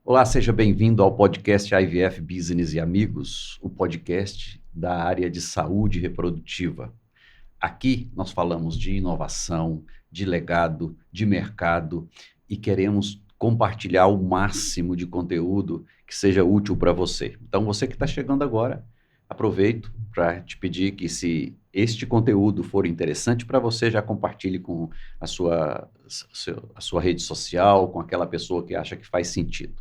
Olá, seja bem-vindo ao podcast IVF Business e Amigos, o podcast da área de saúde reprodutiva. Aqui nós falamos de inovação, de legado, de mercado e queremos compartilhar o máximo de conteúdo que seja útil para você. Então, você que está chegando agora, aproveito para te pedir que, se este conteúdo for interessante para você, já compartilhe com a sua rede social, com aquela pessoa que acha que faz sentido.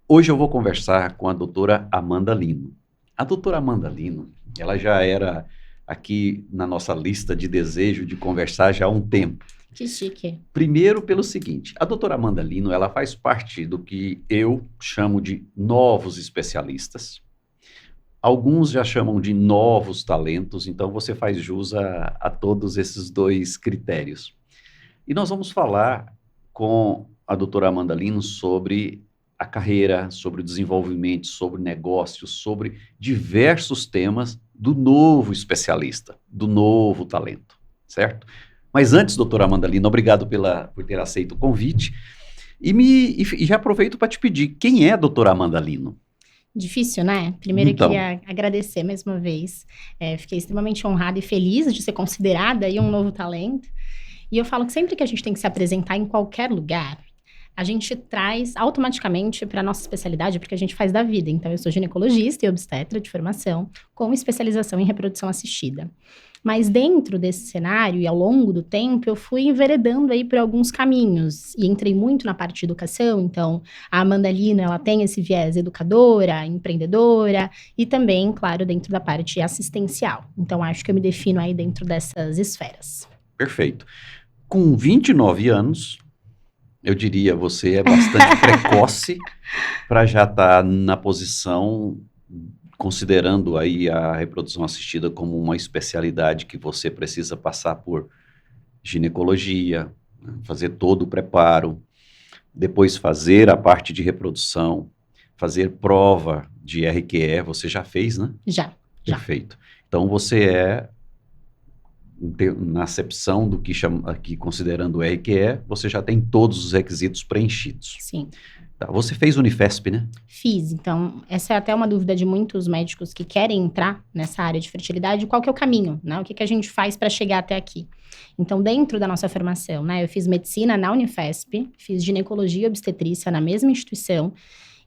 Hoje eu vou conversar com a doutora Amanda Lino. A doutora Amanda Lino, ela já era aqui na nossa lista de desejo de conversar já há um tempo. Que chique. Primeiro pelo seguinte, a doutora Amanda Lino, ela faz parte do que eu chamo de novos especialistas. Alguns já chamam de novos talentos, então você faz jus a todos esses dois critérios. E nós vamos falar com a doutora Amanda Lino sobre a carreira, sobre o desenvolvimento, sobre negócios, sobre diversos temas do novo especialista, do novo talento, certo? Mas antes, doutora Amanda Lino, obrigado por ter aceito o convite. E já aproveito para te pedir, quem é a doutora Amanda Lino? Difícil, né? Primeiro eu queria agradecer mais uma vez. Fiquei extremamente honrada e feliz de ser considerada aí um novo talento. E eu falo que sempre que a gente tem que se apresentar em qualquer lugar, a gente traz automaticamente para a nossa especialidade, porque a gente faz da vida. Então, eu sou ginecologista e obstetra de formação, com especialização em reprodução assistida. Mas dentro desse cenário e ao longo do tempo, eu fui enveredando aí por alguns caminhos. E entrei muito na parte de educação. Então, a Amanda Lino, ela tem esse viés educadora, empreendedora e também, claro, dentro da parte assistencial. Então, acho que eu me defino aí dentro dessas esferas. Perfeito. Com 29 anos... eu diria, você é bastante precoce para já estar na posição, considerando aí a reprodução assistida como uma especialidade que você precisa passar por ginecologia, fazer todo o preparo, depois fazer a parte de reprodução, fazer prova de RQE, você já fez, né? Já. Perfeito. Então, você é... na acepção do que chama aqui, considerando o RQE, você já tem todos os requisitos preenchidos. Sim. Tá, você fez Unifesp, né? Fiz. Então, essa é até uma dúvida de muitos médicos que querem entrar nessa área de fertilidade. Qual que é o caminho, né? O que a gente faz para chegar até aqui? Então, dentro da nossa formação, né? Eu fiz medicina na Unifesp, fiz ginecologia e obstetrícia na mesma instituição.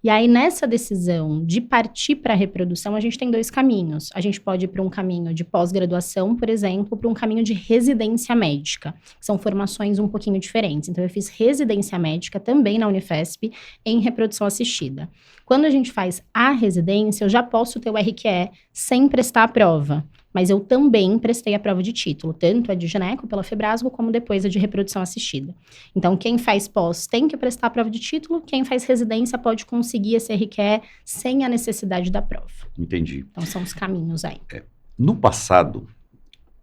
E aí, nessa decisão de partir para a reprodução, a gente tem dois caminhos. A gente pode ir para um caminho de pós-graduação, por exemplo, para um caminho de residência médica, que são formações um pouquinho diferentes. Então, eu fiz residência médica também na Unifesp em reprodução assistida. Quando a gente faz a residência, eu já posso ter o RQE sem prestar a prova. Mas eu também prestei a prova de título, tanto a de gineco pela Febrasgo, como depois a de reprodução assistida. Então, quem faz pós tem que prestar a prova de título, quem faz residência pode conseguir esse RQE sem a necessidade da prova. Entendi. Então, são os caminhos aí. No passado,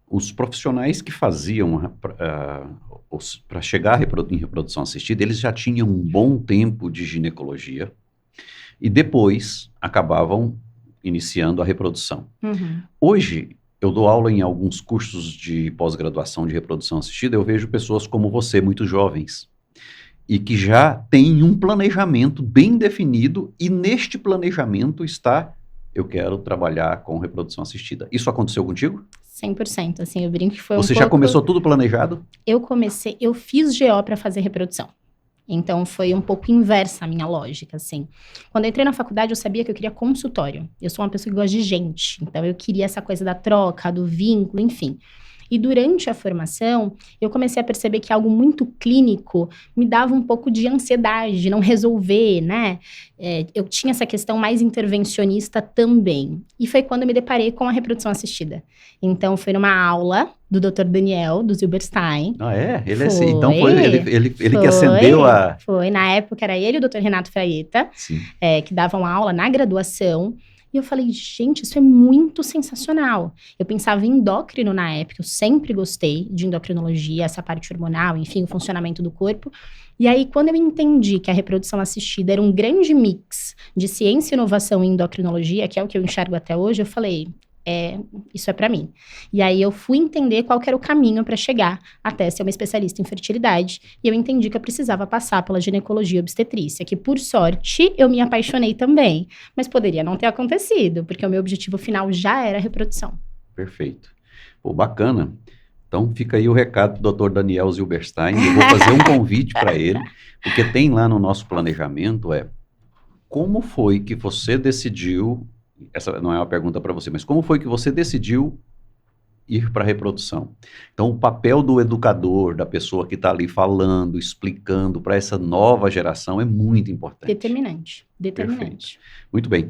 os profissionais que faziam para chegar em reprodução assistida, eles já tinham um bom tempo de ginecologia e depois acabavam iniciando a reprodução. Uhum. Hoje, eu dou aula em alguns cursos de pós-graduação de reprodução assistida, eu vejo pessoas como você, muito jovens, e que já têm um planejamento bem definido, e neste planejamento está, eu quero trabalhar com reprodução assistida. Isso aconteceu contigo? 100%, assim, eu brinco que foi Você já começou tudo planejado? Eu fiz GO para fazer reprodução. Então, foi um pouco inversa a minha lógica, assim. Quando eu entrei na faculdade, eu sabia que eu queria consultório. Eu sou uma pessoa que gosta de gente. Então, eu queria essa coisa da troca, do vínculo, enfim. E durante a formação, eu comecei a perceber que algo muito clínico me dava um pouco de ansiedade, de não resolver, né? Eu tinha essa questão mais intervencionista também. E foi quando eu me deparei com a reprodução assistida. Então, foi numa aula do Dr. Daniel, do Zilberstein. Ah, é? Ele é assim. Então, foi ele que acendeu a... Foi, na época era ele e o Dr. Renato Fraieta, que davam aula na graduação. E eu falei, gente, isso é muito sensacional. Eu pensava em endócrino na época, eu sempre gostei de endocrinologia, essa parte hormonal, enfim, o funcionamento do corpo. E aí, quando eu entendi que a reprodução assistida era um grande mix de ciência, inovação e endocrinologia, que é o que eu enxergo até hoje, eu falei, isso é pra mim. E aí eu fui entender qual que era o caminho pra chegar até ser uma especialista em fertilidade. E eu entendi que eu precisava passar pela ginecologia e obstetrícia, que por sorte eu me apaixonei também. Mas poderia não ter acontecido, porque o meu objetivo final já era a reprodução. Perfeito. Pô, bacana. Então fica aí o recado do Dr. Daniel Zilberstein. Eu vou fazer um convite para ele, porque tem lá no nosso planejamento, como foi que você decidiu, essa não é uma pergunta para você, mas como foi que você decidiu ir para a reprodução? Então, o papel do educador, da pessoa que está ali falando, explicando para essa nova geração é muito importante. Determinante. Perfeito. Muito bem.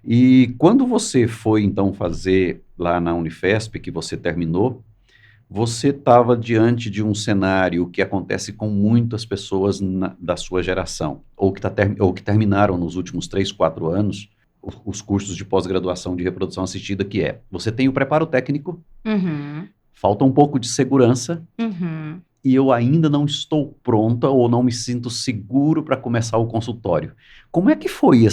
E quando você foi, então, fazer lá na Unifesp, que você terminou, você estava diante de um cenário que acontece com muitas pessoas da sua geração, ou que terminaram nos últimos 3, 4 anos, os cursos de pós-graduação de reprodução assistida, que você tem o preparo técnico, falta um pouco de segurança, e eu ainda não estou pronta ou não me sinto seguro para começar o consultório. Como é que foi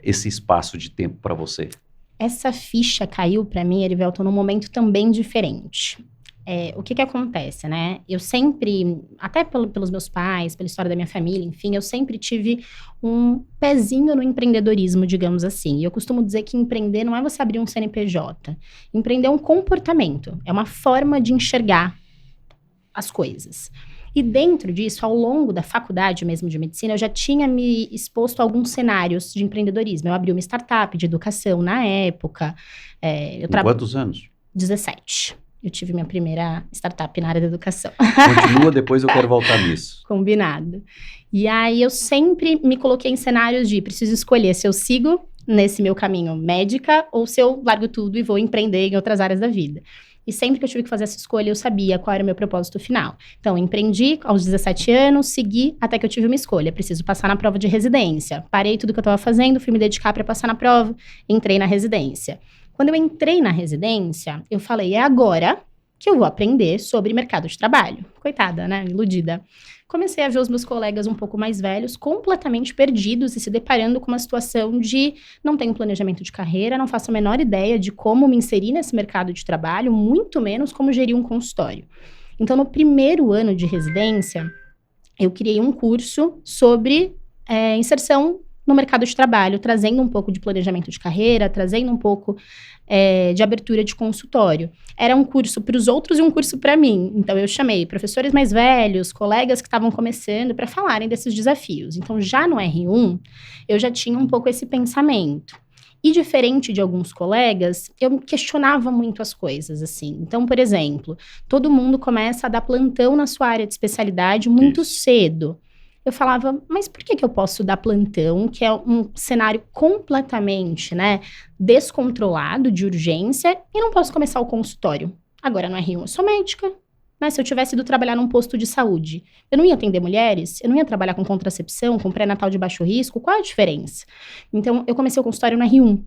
esse espaço de tempo para você? Essa ficha caiu para mim, Erivelton, num momento também diferente. O que acontece, né? Eu sempre, até pelos meus pais, pela história da minha família, enfim, eu sempre tive um pezinho no empreendedorismo, digamos assim. E eu costumo dizer que empreender não é você abrir um CNPJ. Empreender é um comportamento, é uma forma de enxergar as coisas. E dentro disso, ao longo da faculdade mesmo de medicina, eu já tinha me exposto a alguns cenários de empreendedorismo. Eu abri uma startup de educação na época. Com quantos anos? 17. Eu tive minha primeira startup na área da educação. Continua, depois eu quero voltar nisso. Combinado. E aí eu sempre me coloquei em cenários de preciso escolher se eu sigo nesse meu caminho médica ou se eu largo tudo e vou empreender em outras áreas da vida. E sempre que eu tive que fazer essa escolha, eu sabia qual era o meu propósito final. Então, empreendi aos 17 anos, segui até que eu tive uma escolha. Preciso passar na prova de residência. Parei tudo que eu estava fazendo, fui me dedicar para passar na prova, entrei na residência. Quando eu entrei na residência, eu falei, é agora que eu vou aprender sobre mercado de trabalho. Coitada, né? Iludida. Comecei a ver os meus colegas um pouco mais velhos, completamente perdidos e se deparando com uma situação de não tenho planejamento de carreira, não faço a menor ideia de como me inserir nesse mercado de trabalho, muito menos como gerir um consultório. Então, no primeiro ano de residência, eu criei um curso sobre inserção no mercado de trabalho, trazendo um pouco de planejamento de carreira, trazendo um pouco de abertura de consultório. Era um curso para os outros e um curso para mim. Então, eu chamei professores mais velhos, colegas que estavam começando para falarem desses desafios. Então, já no R1, eu já tinha um pouco esse pensamento. E diferente de alguns colegas, eu questionava muito as coisas, assim. Então, por exemplo, todo mundo começa a dar plantão na sua área de especialidade muito cedo. Eu falava, mas por que eu posso dar plantão, que é um cenário completamente, descontrolado, de urgência, e não posso começar o consultório? Agora, no R1, eu sou médica, mas se eu tivesse ido trabalhar num posto de saúde, eu não ia atender mulheres? Eu não ia trabalhar com contracepção, com pré-natal de baixo risco? Qual a diferença? Então, eu comecei o consultório no R1.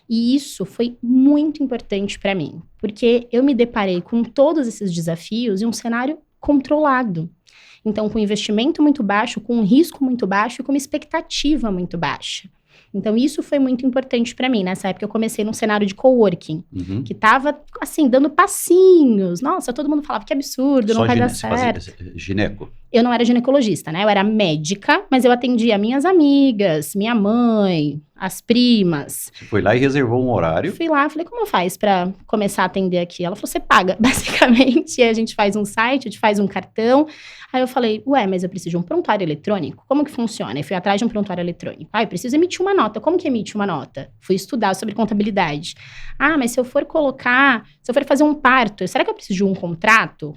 E isso foi muito importante para mim, porque eu me deparei com todos esses desafios em um cenário controlado. Então, com investimento muito baixo, com um risco muito baixo e com uma expectativa muito baixa. Então, isso foi muito importante para mim. Nessa época, eu comecei num cenário de coworking, que tava, assim, dando passinhos. Nossa, todo mundo falava que absurdo, não vai dar certo. Gineco? Eu não era ginecologista, Eu era médica, mas eu atendia minhas amigas, minha mãe, as primas. Você foi lá e reservou um horário? Fui lá, falei, como faz para começar a atender aqui? Ela falou, você paga, basicamente. E a gente faz um site, a gente faz um cartão. Aí eu falei, mas eu preciso de um prontuário eletrônico? Como que funciona? E fui atrás de um prontuário eletrônico. Eu preciso emitir uma nota. Como que emite uma nota? Fui estudar sobre contabilidade. Mas se eu for fazer um parto, será que eu preciso de um contrato?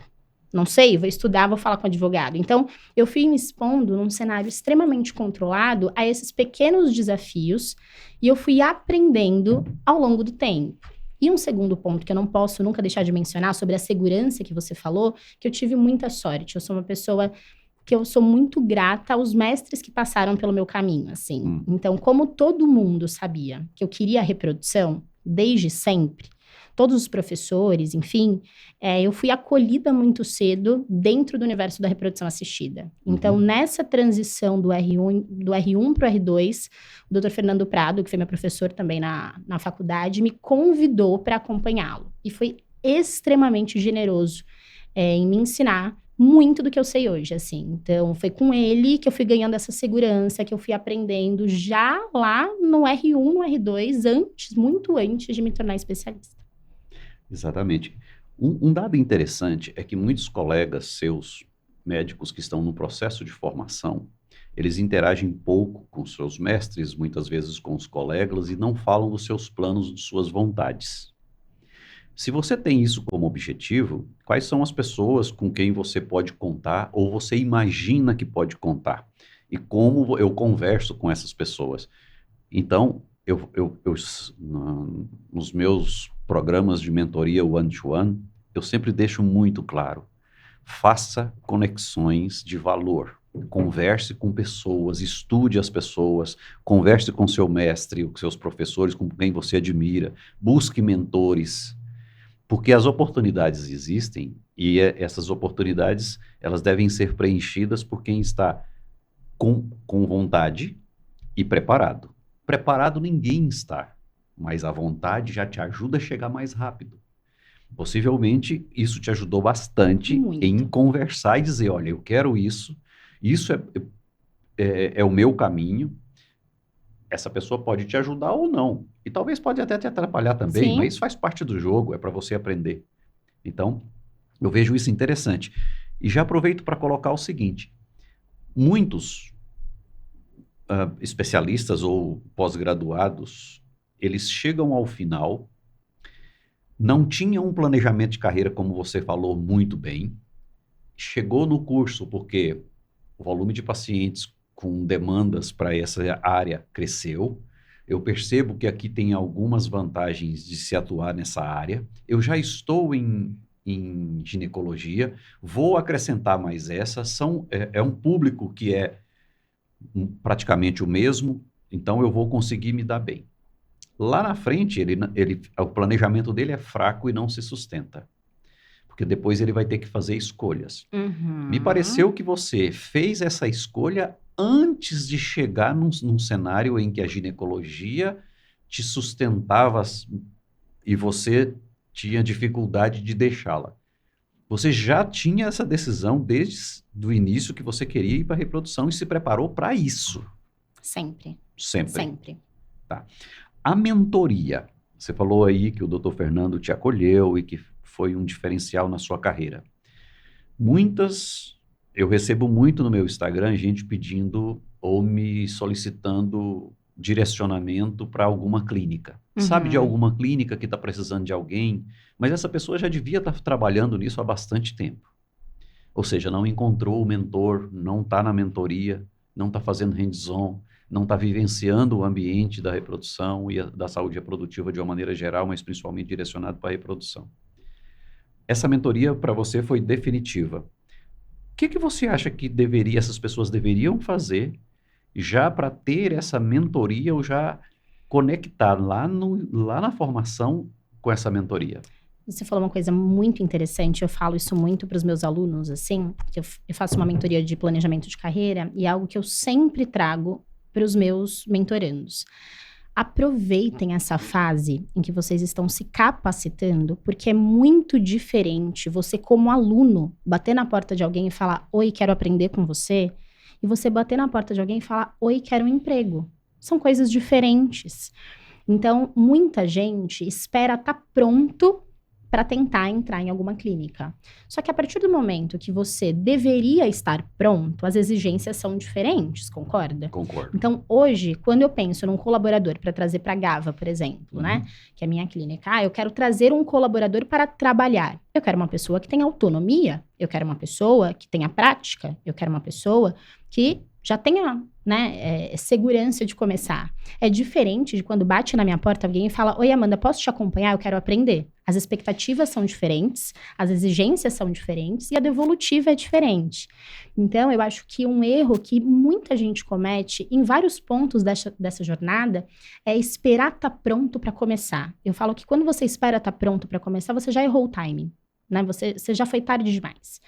Não sei, vou estudar, vou falar com o advogado. Então, eu fui me expondo num cenário extremamente controlado a esses pequenos desafios e eu fui aprendendo ao longo do tempo. E um segundo ponto que eu não posso nunca deixar de mencionar sobre a segurança que você falou, que eu tive muita sorte. Eu sou uma pessoa que eu sou muito grata aos mestres que passaram pelo meu caminho, assim. Então, como todo mundo sabia que eu queria a reprodução desde sempre, todos os professores, enfim, eu fui acolhida muito cedo dentro do universo da reprodução assistida. Então, nessa transição do R1 para o R2, o Dr. Fernando Prado, que foi meu professor também na faculdade, me convidou para acompanhá-lo. E foi extremamente generoso em me ensinar muito do que eu sei hoje, assim. Então, foi com ele que eu fui ganhando essa segurança, que eu fui aprendendo já lá no R1, no R2, muito antes de me tornar especialista. Exatamente. Um dado interessante é que muitos colegas seus, médicos que estão no processo de formação, eles interagem pouco com seus mestres, muitas vezes com os colegas, e não falam dos seus planos, de suas vontades. Se você tem isso como objetivo, quais são as pessoas com quem você pode contar ou você imagina que pode contar? E como eu converso com essas pessoas? Então, nos meus programas de mentoria one-to-one, eu sempre deixo muito claro, faça conexões de valor. Converse com pessoas, estude as pessoas, converse com seu mestre, com seus professores, com quem você admira, busque mentores. Porque as oportunidades existem e essas oportunidades, elas devem ser preenchidas por quem está com vontade e preparado. Preparado ninguém está, mas a vontade já te ajuda a chegar mais rápido. Possivelmente, isso te ajudou bastante em conversar e dizer, olha, eu quero isso é o meu caminho. Essa pessoa pode te ajudar ou não. E talvez pode até te atrapalhar também, mas isso faz parte do jogo, é para você aprender. Então, eu vejo isso interessante. E já aproveito para colocar o seguinte, muitos especialistas ou pós-graduados, eles chegam ao final, não tinham um planejamento de carreira, como você falou muito bem, chegou no curso porque o volume de pacientes com demandas para essa área cresceu. Eu percebo que aqui tem algumas vantagens de se atuar nessa área. Eu já estou em ginecologia, vou acrescentar mais essa. É um público que é praticamente o mesmo, então eu vou conseguir me dar bem. Lá na frente, o planejamento dele é fraco e não se sustenta. Porque depois ele vai ter que fazer escolhas. Me pareceu que você fez essa escolha antes de chegar num cenário em que a ginecologia te sustentava e você tinha dificuldade de deixá-la. Você já tinha essa decisão desde o início que você queria ir para a reprodução e se preparou para isso. Sempre. Tá. A mentoria. Você falou aí que o Dr. Fernando te acolheu e que foi um diferencial na sua carreira. Eu recebo muito no meu Instagram gente pedindo ou me solicitando direcionamento para alguma clínica. Sabe de alguma clínica que está precisando de alguém, mas essa pessoa já devia estar trabalhando nisso há bastante tempo. Ou seja, não encontrou o mentor, não está na mentoria, não está fazendo hands-on, não está vivenciando o ambiente da reprodução e da saúde reprodutiva de uma maneira geral, mas principalmente direcionado para a reprodução. Essa mentoria para você foi definitiva. O que você acha que essas pessoas deveriam fazer já para ter essa mentoria ou já conectar lá na formação com essa mentoria? Você falou uma coisa muito interessante, eu falo isso muito para os meus alunos, assim, que eu faço uma mentoria de planejamento de carreira e é algo que eu sempre trago para os meus mentorandos. Aproveitem essa fase em que vocês estão se capacitando, porque é muito diferente você, como aluno, bater na porta de alguém e falar, oi, quero aprender com você, e você bater na porta de alguém e falar, oi, quero um emprego. São coisas diferentes. Então, muita gente espera estar pronto para tentar entrar em alguma clínica. Só que a partir do momento que você deveria estar pronto, as exigências são diferentes, concorda? Concordo. Então, hoje, quando eu penso num colaborador para trazer para a Gava, por exemplo, né? Que é a minha clínica. Eu quero trazer um colaborador para trabalhar. Eu quero uma pessoa que tenha autonomia. Eu quero uma pessoa que tenha prática. Eu quero uma pessoa que já tenha, né, segurança de começar. É diferente de quando bate na minha porta alguém e fala, oi Amanda, posso te acompanhar? Eu quero aprender. As expectativas são diferentes, as exigências são diferentes e a devolutiva é diferente. Então, eu acho que um erro que muita gente comete em vários pontos dessa jornada é esperar estar pronto para começar. Eu falo que quando você espera estar pronto para começar, você já errou o timing. Né? Você já foi tarde demais.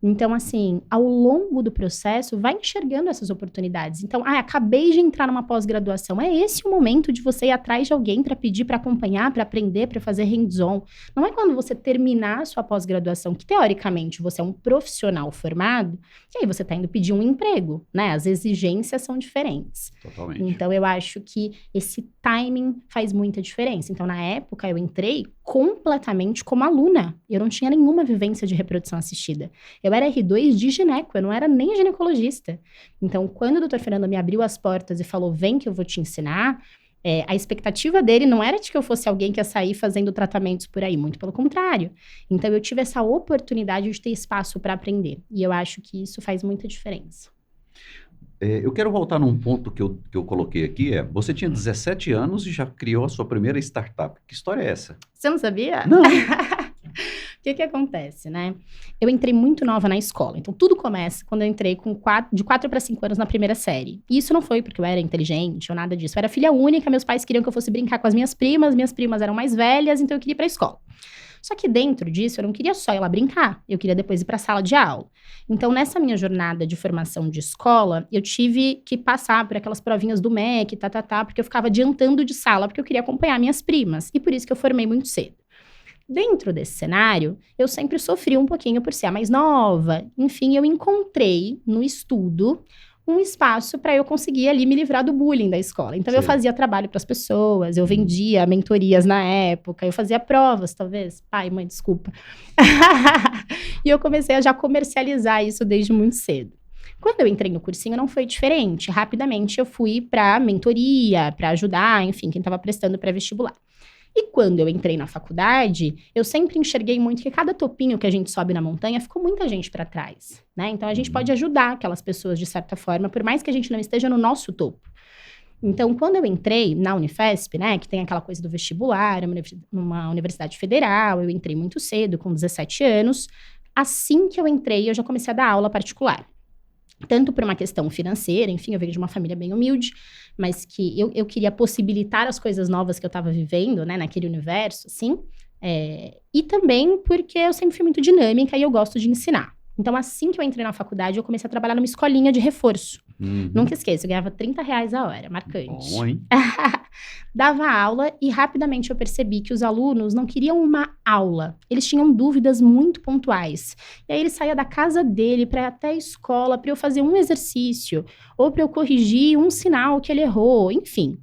Então, assim, ao longo do processo, vai enxergando essas oportunidades. Então, acabei de entrar numa pós-graduação. É esse o momento de você ir atrás de alguém para pedir, para acompanhar, para aprender, para fazer hands-on. Não é quando você terminar a sua pós-graduação, que teoricamente você é um profissional formado, e aí você está indo pedir um emprego, né? As exigências são diferentes. Totalmente. Então, eu acho que esse timing faz muita diferença. Então, na época, eu entrei completamente como aluna. Eu não tinha nenhuma vivência de reprodução assistida. Eu era R2 de gineco, eu não era nem ginecologista. Então, quando o Dr. Fernando me abriu as portas e falou, vem que eu vou te ensinar, a expectativa dele não era de que eu fosse alguém que ia sair fazendo tratamentos por aí, muito pelo contrário. Então, eu tive essa oportunidade de ter espaço para aprender. E eu acho que isso faz muita diferença. Eu quero voltar num ponto que eu coloquei aqui, você tinha 17 anos e já criou a sua primeira startup. Que história é essa? Você não sabia? Não. O que acontece, né? Eu entrei muito nova na escola. Então, tudo começa quando eu entrei de 4 para 5 anos na primeira série. E isso não foi porque eu era inteligente ou nada disso. Eu era filha única, meus pais queriam que eu fosse brincar com as minhas primas eram mais velhas, então eu queria ir pra escola. Só que dentro disso, eu não queria só ir lá brincar, eu queria depois ir para a sala de aula. Então, nessa minha jornada de formação de escola, eu tive que passar por aquelas provinhas do MEC, porque eu ficava adiantando de sala, porque eu queria acompanhar minhas primas. E por isso que eu formei muito cedo. Dentro desse cenário, eu sempre sofri um pouquinho por ser a mais nova. Enfim, eu encontrei no estudo um espaço para eu conseguir ali me livrar do bullying da escola. Então, eu fazia trabalho para as pessoas, eu vendia mentorias na época, eu fazia provas, talvez. Pai, mãe, desculpa. E eu comecei a já comercializar isso desde muito cedo. Quando eu entrei no cursinho, não foi diferente. Rapidamente, eu fui para mentoria, para ajudar, enfim, quem estava prestando pré-vestibular. E quando eu entrei na faculdade, eu sempre enxerguei muito que cada topinho que a gente sobe na montanha, ficou muita gente para trás, né? Então, a gente pode ajudar aquelas pessoas de certa forma, por mais que a gente não esteja no nosso topo. Então, quando eu entrei na Unifesp, né, que tem aquela coisa do vestibular, uma universidade federal, eu entrei muito cedo, com 17 anos. Assim que eu entrei, eu já comecei a dar aula particular. Tanto por uma questão financeira, enfim, eu venho de uma família bem humilde, mas que eu queria possibilitar as coisas novas que eu estava vivendo, né, naquele universo, assim, e também porque eu sempre fui muito dinâmica e eu gosto de ensinar. Então, assim que eu entrei na faculdade, eu comecei a trabalhar numa escolinha de reforço. Nunca esqueço, eu ganhava R$30 a hora, marcante. Bom, hein? Dava aula e rapidamente eu percebi que os alunos não queriam uma aula. Eles tinham dúvidas muito pontuais. E aí ele saía da casa dele para ir até a escola para eu fazer um exercício ou para eu corrigir um sinal que ele errou, enfim.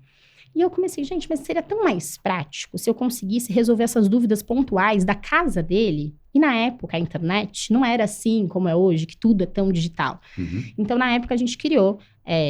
E eu comecei, gente, mas seria tão mais prático se eu conseguisse resolver essas dúvidas pontuais da casa dele. E na época, a internet não era assim como é hoje, que tudo é tão digital. Então, na época, a gente criou,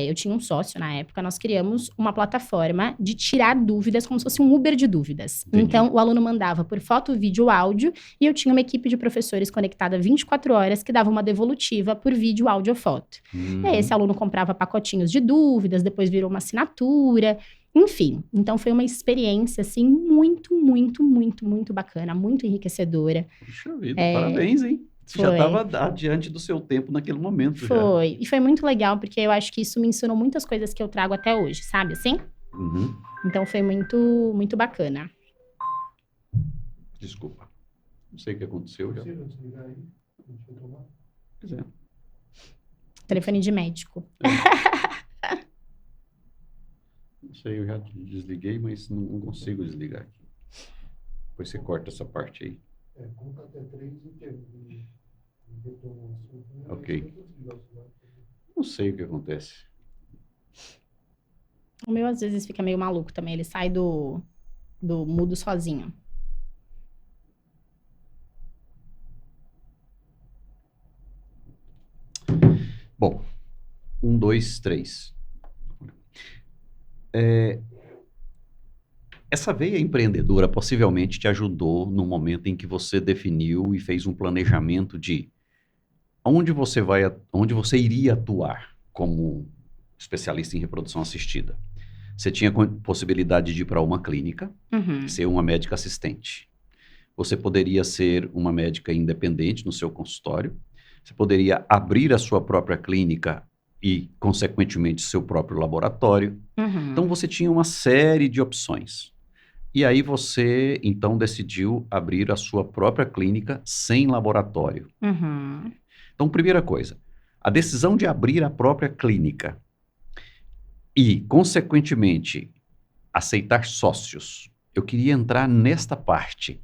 eu tinha um sócio na época, nós criamos uma plataforma de tirar dúvidas, como se fosse um Uber de dúvidas. Entendi. Então, o aluno mandava por foto, vídeo, áudio, e eu tinha uma equipe de professores conectada 24 horas que dava uma devolutiva por vídeo, áudio ou foto. E aí, esse aluno comprava pacotinhos de dúvidas, depois virou uma assinatura. Enfim, então foi uma experiência, assim, muito, muito, muito, muito bacana, muito enriquecedora. Puxa vida, parabéns, hein? Você já estava adiante do seu tempo naquele momento. Foi, e foi muito legal, porque eu acho que isso me ensinou muitas coisas que eu trago até hoje, sabe, assim? Então foi muito, muito bacana. Desculpa, não sei o que aconteceu já. Pois é. Telefone de médico. Não sei, eu já desliguei, mas não consigo desligar aqui. Depois você corta essa parte aí. Conta até 3 e Ok. Não sei o que acontece. O meu, às vezes, fica meio maluco também. Ele sai do mudo sozinho. Bom, 1, 2, 3. Essa veia empreendedora possivelmente te ajudou no momento em que você definiu e fez um planejamento de onde você iria atuar, como especialista em reprodução assistida. Você tinha possibilidade de ir para uma clínica, ser uma médica assistente. Você poderia ser uma médica independente no seu consultório. Você poderia abrir a sua própria clínica e, consequentemente, seu próprio laboratório. Então, você tinha uma série de opções. E aí você, então, decidiu abrir a sua própria clínica sem laboratório. Então, primeira coisa, a decisão de abrir a própria clínica e, consequentemente, aceitar sócios. Eu queria entrar nesta parte,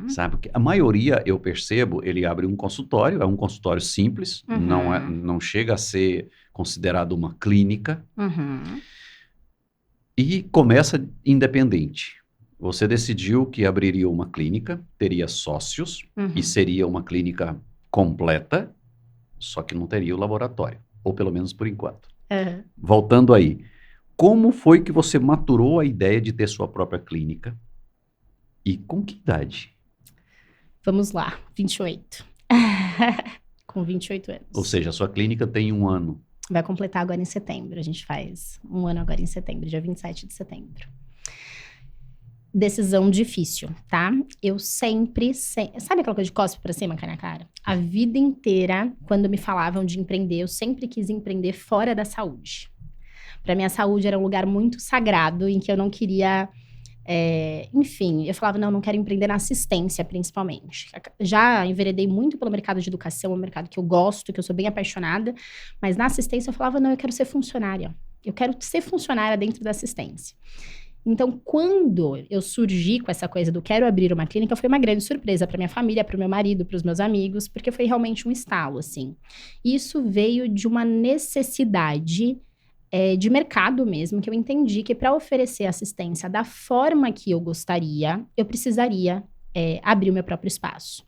sabe? Porque a maioria, eu percebo, ele abre um consultório, é um consultório simples, não chega a ser considerado uma clínica, e começa independente. Você decidiu que abriria uma clínica, teria sócios, e seria uma clínica completa, só que não teria o laboratório, ou pelo menos por enquanto. Voltando aí, como foi que você maturou a ideia de ter sua própria clínica? E com que idade? Vamos lá, 28. Com 28 anos. Ou seja, a sua clínica tem 1 ano. Vai completar agora em setembro. A gente faz 1 ano agora em setembro, dia 27 de setembro. Decisão difícil, tá? Eu sempre... Sabe aquela coisa de cospe pra cima, cara na cara? A vida inteira, quando me falavam de empreender, eu sempre quis empreender fora da saúde. Pra mim, a saúde era um lugar muito sagrado, em que eu não queria... enfim, eu falava, não quero empreender na assistência, principalmente. Já enveredei muito pelo mercado de educação, é um mercado que eu gosto, que eu sou bem apaixonada, mas na assistência eu falava, não, eu quero ser funcionária. Eu quero ser funcionária dentro da assistência. Então, quando eu surgi com essa coisa do quero abrir uma clínica, foi uma grande surpresa para minha família, para o meu marido, para os meus amigos, porque foi realmente um estalo, assim. Isso veio de uma necessidade de mercado mesmo, que eu entendi que para oferecer assistência da forma que eu gostaria, eu precisaria abrir o meu próprio espaço.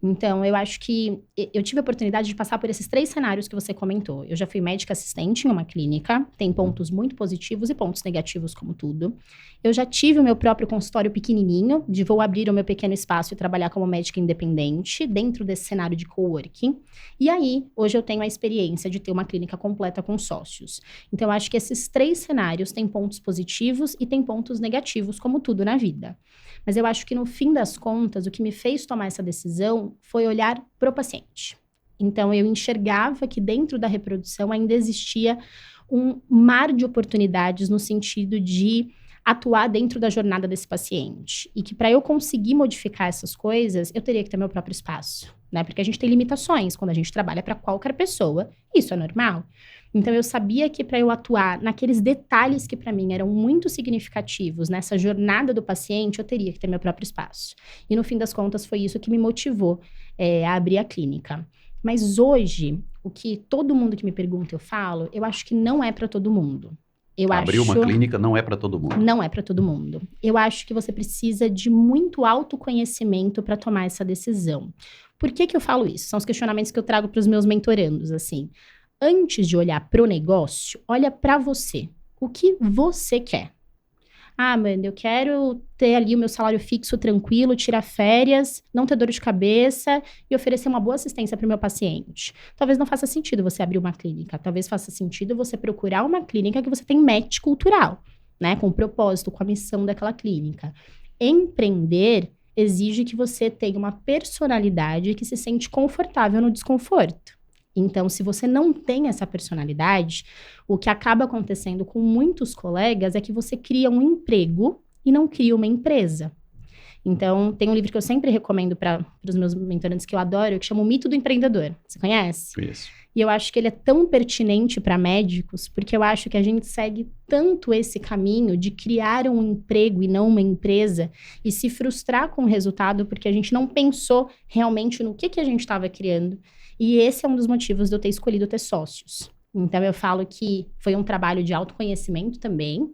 Então, eu acho que eu tive a oportunidade de passar por esses 3 cenários que você comentou. Eu já fui médica assistente em uma clínica, tem pontos muito positivos e pontos negativos, como tudo. Eu já tive o meu próprio consultório pequenininho, de vou abrir o meu pequeno espaço e trabalhar como médica independente, dentro desse cenário de coworking. E aí, hoje eu tenho a experiência de ter uma clínica completa com sócios. Então, eu acho que esses 3 cenários têm pontos positivos e têm pontos negativos, como tudo na vida. Mas eu acho que, no fim das contas, o que me fez tomar essa decisão foi olhar pro paciente. Então, eu enxergava que dentro da reprodução ainda existia um mar de oportunidades no sentido de atuar dentro da jornada desse paciente. E que para eu conseguir modificar essas coisas, eu teria que ter meu próprio espaço, né? Porque a gente tem limitações quando a gente trabalha para qualquer pessoa. Isso é normal. Então, eu sabia que para eu atuar naqueles detalhes que para mim eram muito significativos, nessa jornada do paciente, eu teria que ter meu próprio espaço. E no fim das contas, foi isso que me motivou a abrir a clínica. Mas hoje, o que todo mundo que me pergunta eu falo, eu acho que não é para todo mundo. Abrir uma clínica não é para todo mundo. Não é para todo mundo. Eu acho que você precisa de muito autoconhecimento para tomar essa decisão. Por que eu falo isso? São os questionamentos que eu trago para os meus mentorandos, assim. Antes de olhar pro negócio, olha para você. O que você quer? Ah, Amanda, eu quero ter ali o meu salário fixo tranquilo, tirar férias, não ter dor de cabeça e oferecer uma boa assistência para o meu paciente. Talvez não faça sentido você abrir uma clínica. Talvez faça sentido você procurar uma clínica que você tem match cultural, né? Com o propósito, com a missão daquela clínica. Empreender exige que você tenha uma personalidade que se sente confortável no desconforto. Então, se você não tem essa personalidade, o que acaba acontecendo com muitos colegas é que você cria um emprego e não cria uma empresa. Então, tem um livro que eu sempre recomendo para os meus mentorandos que eu adoro, que chama O Mito do Empreendedor. Você conhece? Isso. E eu acho que ele é tão pertinente para médicos, porque eu acho que a gente segue tanto esse caminho de criar um emprego e não uma empresa e se frustrar com o resultado porque a gente não pensou realmente no que a gente estava criando. E esse é um dos motivos de eu ter escolhido ter sócios. Então, eu falo que foi um trabalho de autoconhecimento também,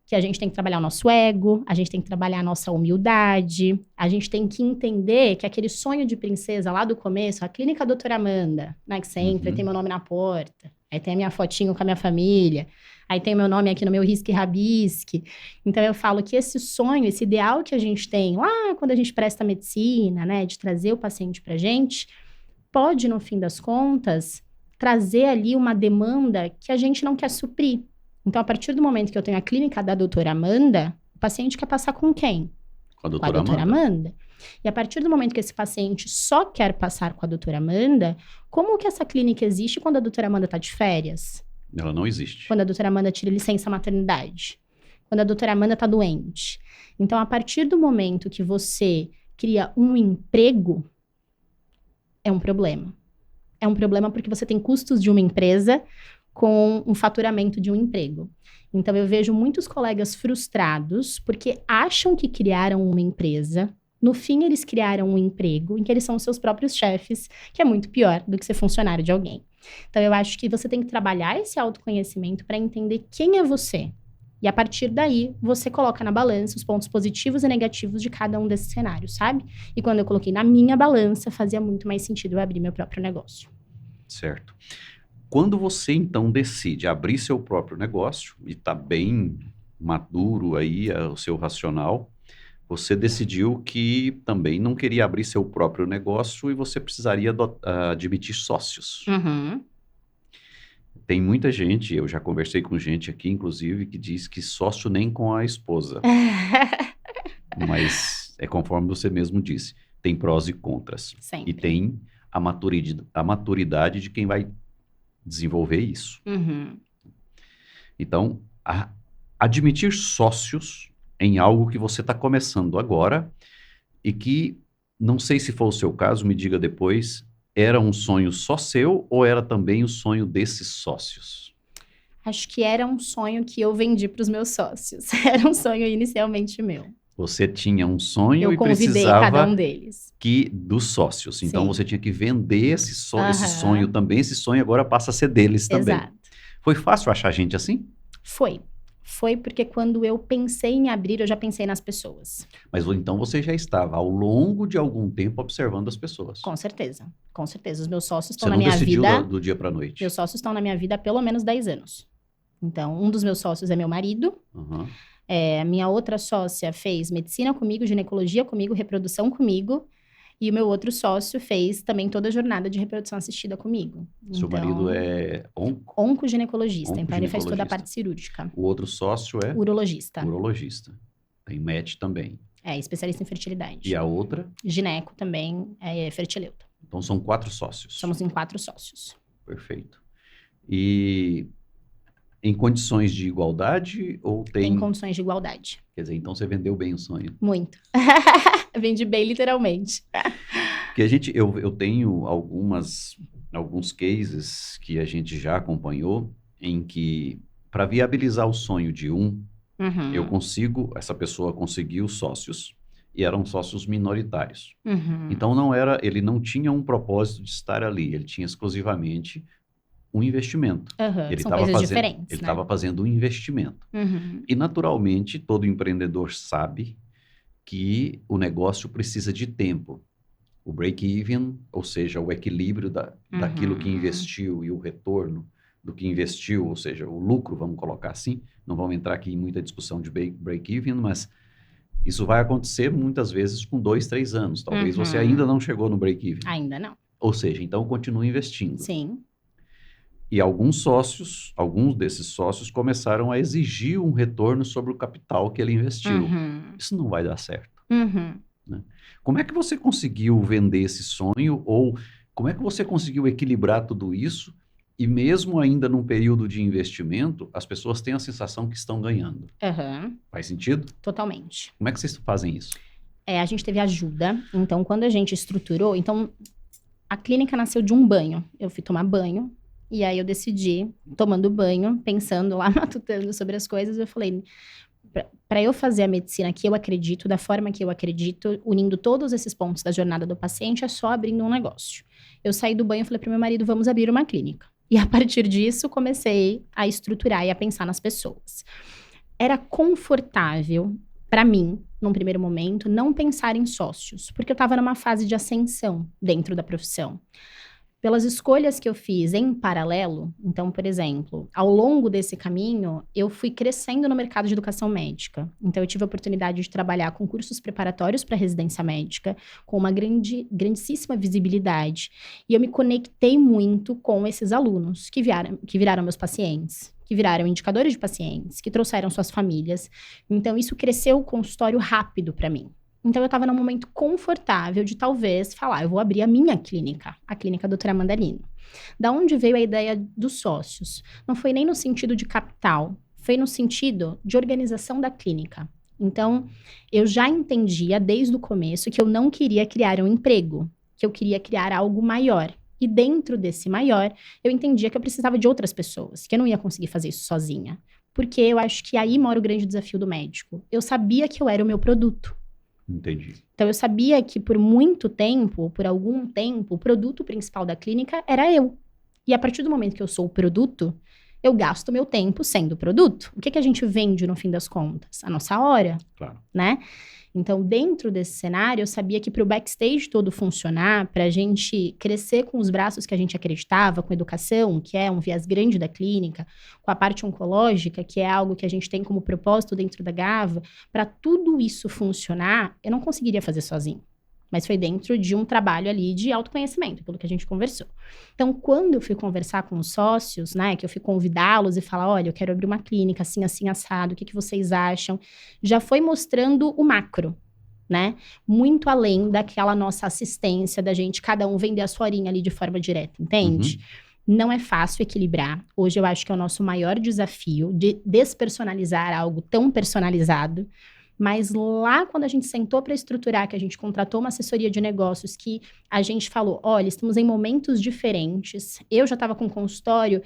que a gente tem que trabalhar o nosso ego, a gente tem que trabalhar a nossa humildade, a gente tem que entender que aquele sonho de princesa lá do começo, a clínica Doutora Amanda, né, que sempre tem meu nome na porta, aí tem a minha fotinho com a minha família, aí tem meu nome aqui no meu risque e rabisque. Então, eu falo que esse sonho, esse ideal que a gente tem lá quando a gente presta medicina, né, de trazer o paciente pra gente, pode, no fim das contas, trazer ali uma demanda que a gente não quer suprir. Então, a partir do momento que eu tenho a clínica da doutora Amanda, o paciente quer passar com quem? Com a Com a doutora Amanda. E a partir do momento que esse paciente só quer passar com a doutora Amanda, como que essa clínica existe quando a doutora Amanda está de férias? Ela não existe. Quando a doutora Amanda tira licença maternidade? Quando a doutora Amanda está doente? Então, a partir do momento que você cria um emprego, é um problema. É um problema porque você tem custos de uma empresa com um faturamento de um emprego. Então, eu vejo muitos colegas frustrados porque acham que criaram uma empresa. No fim, eles criaram um emprego em que eles são os seus próprios chefes, que é muito pior do que ser funcionário de alguém. Então, eu acho que você tem que trabalhar esse autoconhecimento para entender quem é você. E a partir daí, você coloca na balança os pontos positivos e negativos de cada um desses cenários, sabe? E quando eu coloquei na minha balança, fazia muito mais sentido eu abrir meu próprio negócio. Certo. Quando você, então, decide abrir seu próprio negócio, e está bem maduro aí o seu racional, você decidiu que também não queria abrir seu próprio negócio e você precisaria admitir sócios. Uhum. Tem muita gente, eu já conversei com gente aqui, inclusive, que diz que sócio nem com a esposa. Mas é conforme você mesmo disse, tem prós e contras. Sempre. E tem a maturidade de quem vai desenvolver isso. Uhum. Então, admitir sócios em algo que você está começando agora e que, não sei se for o seu caso, me diga depois, era um sonho só seu ou era também o sonho desses sócios? Acho que era um sonho que eu vendi para os meus sócios. Era um sonho inicialmente meu. Você tinha um sonho Eu e convidei precisava cada um deles. dos sócios. Então, Sim. você tinha que vender esse sonho Aham. também. Esse sonho agora passa a ser deles também. Exato. Foi fácil achar gente assim? Foi porque quando eu pensei em abrir, eu já pensei nas pessoas. Mas então você já estava ao longo de algum tempo observando as pessoas. Com certeza. Com certeza. Os meus sócios Você estão na não minha decidiu vida. do dia para a noite. Meus sócios estão na minha vida há pelo menos 10 anos. Então, um dos meus sócios é meu marido. Uhum. A minha outra sócia fez medicina comigo, ginecologia comigo, reprodução comigo. E o meu outro sócio fez também toda a jornada de reprodução assistida comigo. Seu marido é onco? Oncoginecologista. Então, ele faz toda a Oncoginecologista. parte cirúrgica. O outro sócio é Urologista. urologista. Tem MET também. Especialista em fertilidade. E a outra? Gineco também, fertileuta. Então são 4 sócios. Somos em 4 sócios. Perfeito. E em condições de igualdade ou tem... Em condições de igualdade. Quer dizer, então você vendeu bem o sonho. Muito. Vendi bem, literalmente. Porque eu tenho alguns cases que a gente já acompanhou em que, para viabilizar o sonho de Uhum. essa pessoa conseguiu sócios e eram sócios minoritários. Uhum. Então ele não tinha um propósito de estar ali, ele tinha exclusivamente um investimento. Uhum. Ele São estava coisas diferentes, Ele né? estava fazendo um investimento. Uhum. E, naturalmente, todo empreendedor sabe que o negócio precisa de tempo. O break-even, ou seja, o equilíbrio daquilo que investiu e o retorno do que investiu, ou seja, o lucro, vamos colocar assim. Não vamos entrar aqui em muita discussão de break-even, mas isso vai acontecer muitas vezes com 2, 3 anos. Talvez você ainda não chegou no break-even. Ainda não. Ou seja, então continue investindo. Sim. E alguns desses sócios começaram a exigir um retorno sobre o capital que ele investiu. Uhum. Isso não vai dar certo. Uhum. Como é que você conseguiu vender esse sonho? Ou como é que você conseguiu equilibrar tudo isso? E mesmo ainda num período de investimento, as pessoas têm a sensação que estão ganhando. Uhum. Faz sentido? Totalmente. Como é que vocês fazem isso? A gente teve ajuda. Então, quando a gente estruturou... Então, a clínica nasceu de um banho. Eu fui tomar banho. E aí, eu decidi, tomando banho, pensando lá, matutando sobre as coisas, eu falei... Para eu fazer a medicina que eu acredito, da forma que eu acredito, unindo todos esses pontos da jornada do paciente, é só abrindo um negócio. Eu saí do banho e falei para meu marido, vamos abrir uma clínica. E a partir disso, comecei a estruturar e a pensar nas pessoas. Era confortável, para mim, num primeiro momento, não pensar em sócios, porque eu estava numa fase de ascensão dentro da profissão. pelas escolhas que eu fiz em paralelo. Então, por exemplo, ao longo desse caminho, eu fui crescendo no mercado de educação médica. Então, eu tive a oportunidade de trabalhar com cursos preparatórios para residência médica, com uma grandíssima visibilidade. E eu me conectei muito com esses alunos que viraram meus pacientes, que viraram indicadores de pacientes, que trouxeram suas famílias. Então, isso cresceu o consultório rápido para mim. Então, eu estava num momento confortável de talvez falar, eu vou abrir a minha clínica, a clínica Doutora Mandarino. Da onde veio a ideia dos sócios? Não foi nem no sentido de capital, foi no sentido de organização da clínica. Então, eu já entendia desde o começo que eu não queria criar um emprego, que eu queria criar algo maior. E dentro desse maior, eu entendia que eu precisava de outras pessoas, que eu não ia conseguir fazer isso sozinha. Porque eu acho que aí mora o grande desafio do médico. Eu sabia que eu era o meu produto. Entendi. Então, eu sabia que por muito tempo, por algum tempo, o produto principal da clínica era eu. E a partir do momento que eu sou o produto, eu gasto meu tempo sendo o produto. O que a gente vende no fim das contas? A nossa hora, Claro. né? Então, dentro desse cenário, eu sabia que para o backstage todo funcionar, para a gente crescer com os braços que a gente acreditava, com educação, que é um viés grande da clínica, com a parte oncológica, que é algo que a gente tem como propósito dentro da Gava, para tudo isso funcionar, eu não conseguiria fazer sozinho. Mas foi dentro de um trabalho ali de autoconhecimento, pelo que a gente conversou. Então, quando eu fui conversar com os sócios, né, que eu fui convidá-los e falar, olha, eu quero abrir uma clínica assim, assim, assado, o que vocês acham? Já foi mostrando o macro, né? Muito além daquela nossa assistência, da gente, cada um vender a sua horinha ali de forma direta, entende? Não é fácil equilibrar. Hoje eu acho que é o nosso maior desafio de despersonalizar algo tão personalizado. Mas lá, quando a gente sentou para estruturar, que a gente contratou uma assessoria de negócios, que a gente falou, olha, estamos em momentos diferentes. Eu já estava com consultório,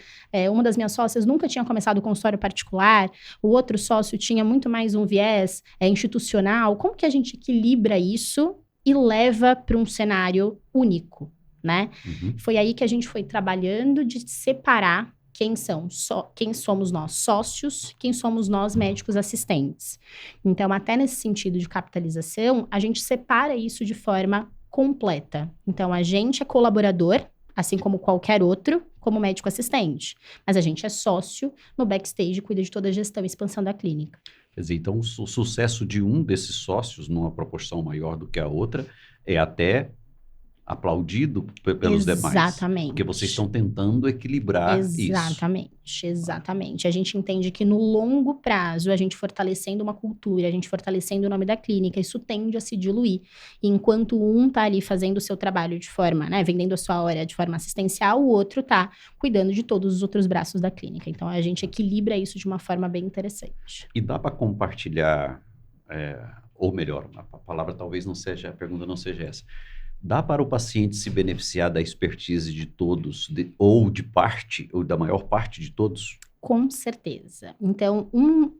uma das minhas sócias nunca tinha começado o consultório particular, o outro sócio tinha muito mais um viés institucional. Como que a gente equilibra isso e leva para um cenário único, né? Foi aí que a gente foi trabalhando de separar quem somos nós sócios, quem somos nós médicos assistentes. Então, até nesse sentido de capitalização, a gente separa isso de forma completa. Então, a gente é colaborador, assim como qualquer outro, como médico assistente. Mas a gente é sócio no backstage, cuida de toda a gestão e expansão da clínica. Quer dizer, então o sucesso de um desses sócios, numa proporção maior do que a outra, é até aplaudido pelos demais. Exatamente. Porque vocês estão tentando equilibrar isso. Exatamente. A gente entende que no longo prazo, a gente fortalecendo uma cultura, a gente fortalecendo o nome da clínica, isso tende a se diluir. E enquanto um tá ali fazendo o seu trabalho de forma, né, vendendo a sua hora de forma assistencial, o outro tá cuidando de todos os outros braços da clínica. Então, a gente equilibra isso de uma forma bem interessante. E dá para compartilhar, ou melhor, a palavra talvez não seja, a pergunta não seja essa. Dá para o paciente se beneficiar da expertise de todos, ou da maior parte de todos? Com certeza. Então,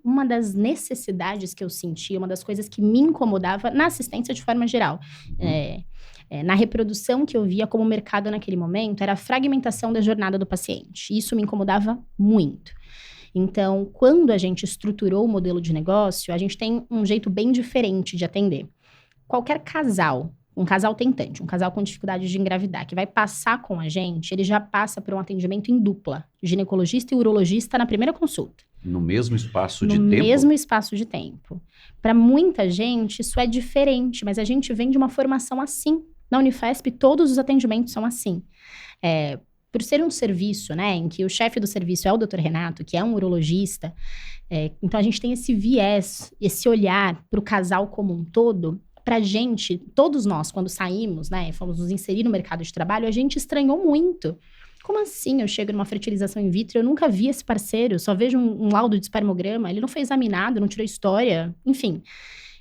uma das necessidades que eu senti, uma das coisas que me incomodava na assistência de forma geral, na reprodução que eu via como mercado naquele momento, era a fragmentação da jornada do paciente. Isso me incomodava muito. Então, quando a gente estruturou o modelo de negócio, a gente tem um jeito bem diferente de atender. Qualquer casal, um casal tentante, um casal com dificuldade de engravidar, que vai passar com a gente, ele já passa por um atendimento em dupla, ginecologista e urologista na primeira consulta. No mesmo espaço de tempo? No mesmo espaço de tempo. Para muita gente, isso é diferente, mas a gente vem de uma formação assim. Na Unifesp, todos os atendimentos são assim. Por ser um serviço, né, em que o chefe do serviço é o Dr. Renato, que é um urologista, então a gente tem esse viés, esse olhar para o casal como um todo. Pra gente, todos nós, quando saímos, né, fomos nos inserir no mercado de trabalho, a gente estranhou muito. Como assim eu chego numa fertilização in vitro, eu nunca vi esse parceiro, eu só vejo um laudo de espermograma, ele não foi examinado, não tirou história, enfim.